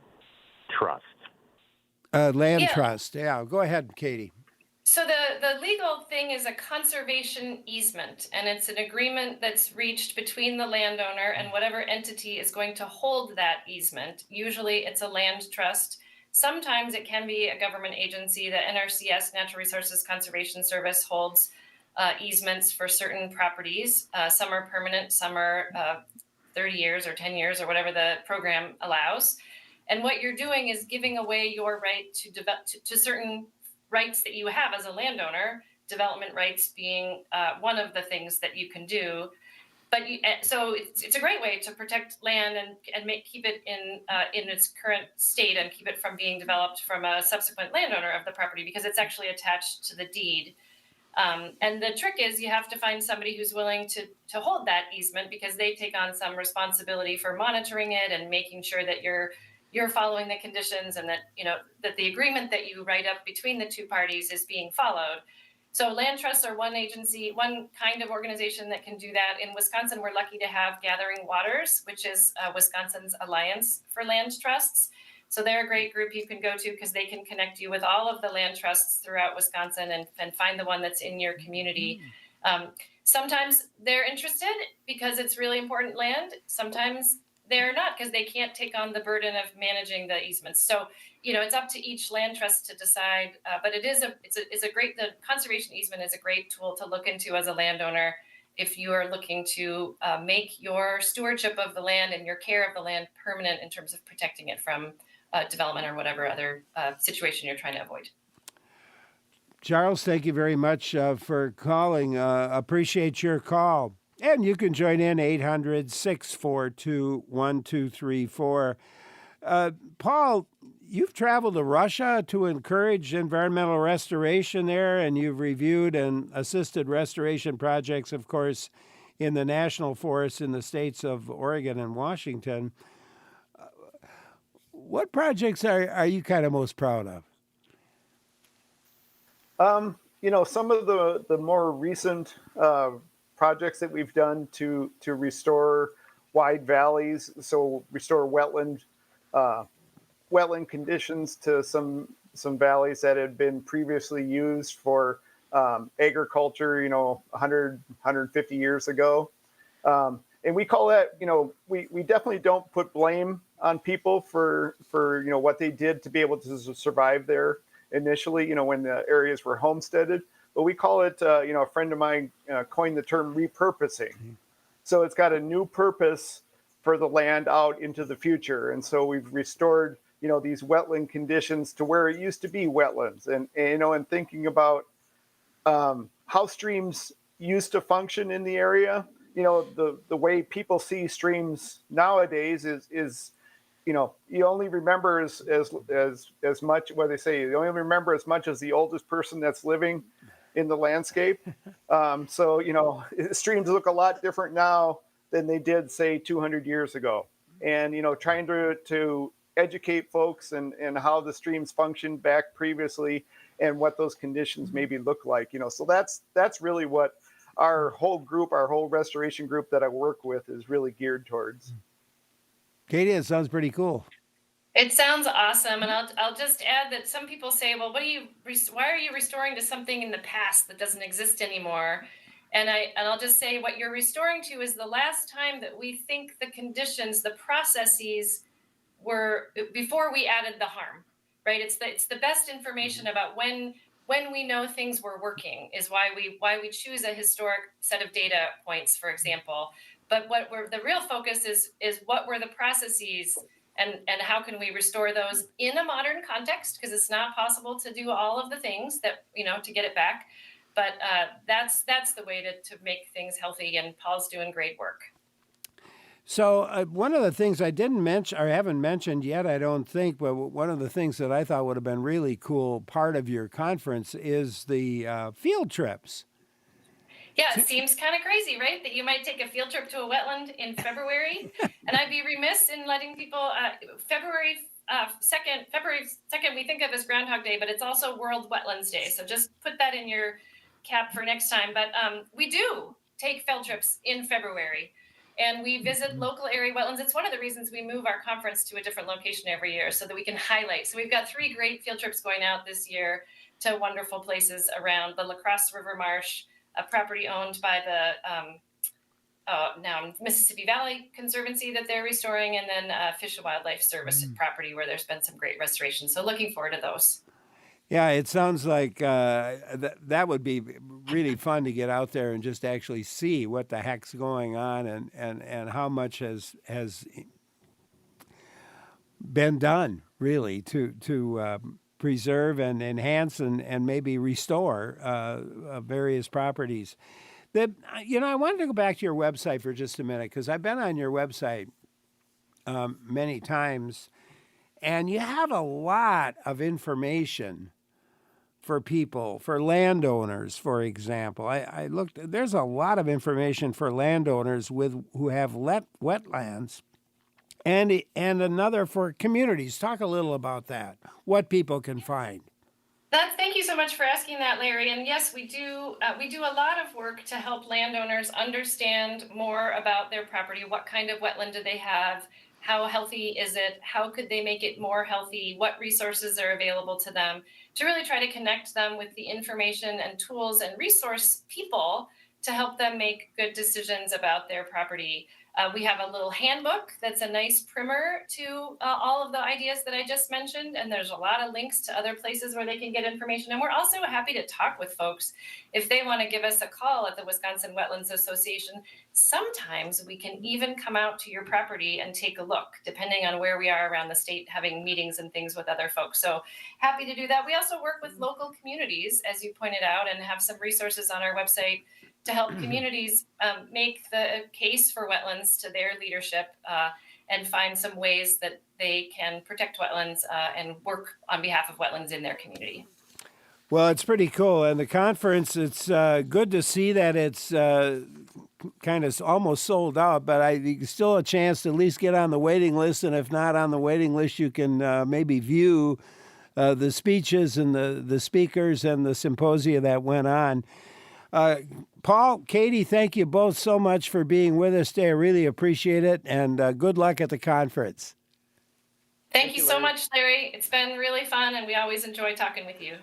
trust? Land trust. Yeah, go ahead, Katie. So the legal thing is a conservation easement, and it's an agreement that's reached between the landowner and whatever entity is going to hold that easement. Usually it's a land trust. Sometimes it can be a government agency. The NRCS, Natural Resources Conservation Service, holds easements for certain properties. Some are permanent, some are 30 years or 10 years or whatever the program allows. And what you're doing is giving away your right to certain rights that you have as a landowner, development rights being one of the things that you can do. But so it's a great way to protect land and keep it in its current state and keep it from being developed from a subsequent landowner of the property, because it's actually attached to the deed. And the trick is you have to find somebody who's willing to hold that easement, because they take on some responsibility for monitoring it and making sure that you're following the conditions, and that that the agreement that you write up between the two parties is being followed. So land trusts are one kind of organization that can do that. In Wisconsin, we're lucky to have Gathering Waters, which is Wisconsin's Alliance for Land Trusts. So they're a great group you can go to, because they can connect you with all of the land trusts throughout Wisconsin and find the one that's in your community. Sometimes they're interested because it's really important land. Sometimes they're not, because they can't take on the burden of managing the easements. So, it's up to each land trust to decide. But the conservation easement is a great tool to look into as a landowner if you are looking to make your stewardship of the land and your care of the land permanent in terms of protecting it from development or whatever other situation you're trying to avoid. Charles, thank you very much for calling. Appreciate your call. And you can join in 800-642-1234. Paul, you've traveled to Russia to encourage environmental restoration there, and you've reviewed and assisted restoration projects, of course, in the national forests in the states of Oregon and Washington. What projects are you kind of most proud of? Some of the more recent projects that we've done to restore wide valleys, so restore wetland conditions to some valleys that had been previously used for agriculture, 150 years ago. And we call that, we definitely don't put blame on people for what they did to be able to survive there initially, when the areas were homesteaded. But we call it, a friend of mine coined the term repurposing. So it's got a new purpose for the land out into the future. And so we've restored, these wetland conditions to where it used to be wetlands. And thinking about how streams used to function in the area, the way people see streams nowadays is you only remember as much, what they say, you only remember as much as the oldest person that's living in the landscape. So, streams look a lot different now than they did, say, 200 years ago. and trying to educate folks and how the streams functioned back previously and what those conditions maybe look like. So that's really what our whole restoration group that I work with is really geared towards. Katie, it sounds pretty cool. It sounds awesome, and I'll just add that some people say, "Well, why are you restoring to something in the past that doesn't exist anymore?" And I'll just say, what you're restoring to is the last time that we think the conditions, the processes were before we added the harm, right? It's the best information about when we know things were working is why we choose a historic set of data points, for example. But the real focus is what were the processes. And how can we restore those in a modern context? Because it's not possible to do all of the things that, to get it back. But that's the way to make things healthy. And Paul's doing great work. So one of the things I didn't mention, or haven't mentioned yet, I don't think, but one of the things that I thought would have been really cool part of your conference is the field trips. Yeah, it seems kind of crazy, right? That you might take a field trip to a wetland in February. And I'd be remiss in letting people, February 2nd, we think of as Groundhog Day, but it's also World Wetlands Day. So just put that in your cap for next time. But we do take field trips in February. And we visit local area wetlands. It's one of the reasons we move our conference to a different location every year so that we can highlight. So we've got 3 great field trips going out this year to wonderful places around the Crosse River Marsh, a property owned by the now Mississippi Valley Conservancy that they're restoring, and then Fish and Wildlife Service property where there's been some great restoration. So looking forward to those. Yeah, it sounds like that would be really fun to get out there and just actually see what the heck's going on and how much has been done really to preserve and enhance and maybe restore various properties. I wanted to go back to your website for just a minute because I've been on your website many times, and you have a lot of information for people, for landowners, for example. I looked, there's a lot of information for landowners who have wetlands, and another for communities. Talk a little about that, what people can find. Thank you so much for asking that, Larry. And yes, we do a lot of work to help landowners understand more about their property. What kind of wetland do they have? How healthy is it? How could they make it more healthy? What resources are available to them? To really try to connect them with the information and tools and resource people to help them make good decisions about their property. We have a little handbook that's a nice primer to all of the ideas that I just mentioned, and there's a lot of links to other places where they can get information. And we're also happy to talk with folks if they want to give us a call at the Wisconsin Wetlands Association. Sometimes we can even come out to your property and take a look, depending on where we are around the state, having meetings and things with other folks. So happy to do that. We also work with local communities, as you pointed out, and have some resources on our website to help communities make the case for wetlands to their leadership and find some ways that they can protect wetlands and work on behalf of wetlands in their community. Well, it's pretty cool. And the conference, it's good to see that it's kind of almost sold out, but still a chance to at least get on the waiting list. And if not on the waiting list, you can maybe view the speeches and the speakers and the symposia that went on. Paul, Katie, thank you both so much for being with us today. I really appreciate it, and good luck at the conference. Thank you so much, Larry. It's been really fun, and we always enjoy talking with you.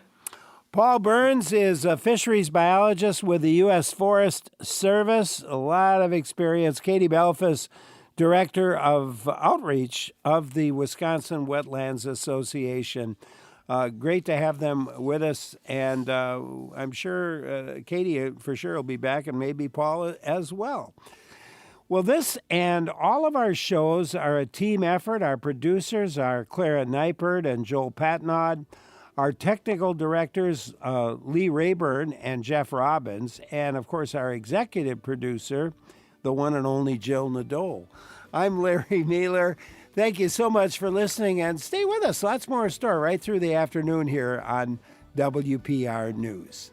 Paul Burns is a fisheries biologist with the U.S. Forest Service, a lot of experience. Katie Belfus, Director of Outreach of the Wisconsin Wetlands Association. Great to have them with us, and I'm sure Katie for sure will be back, and maybe Paul as well. Well, this and all of our shows are a team effort. Our producers are Clara Neipert and Joel Patnaud. Our technical directors, Lee Rayburn and Jeff Robbins, and of course our executive producer, the one and only Jill Nadeau. I'm Larry Naylor. Thank you so much for listening, and stay with us. Lots more in store right through the afternoon here on WPR News.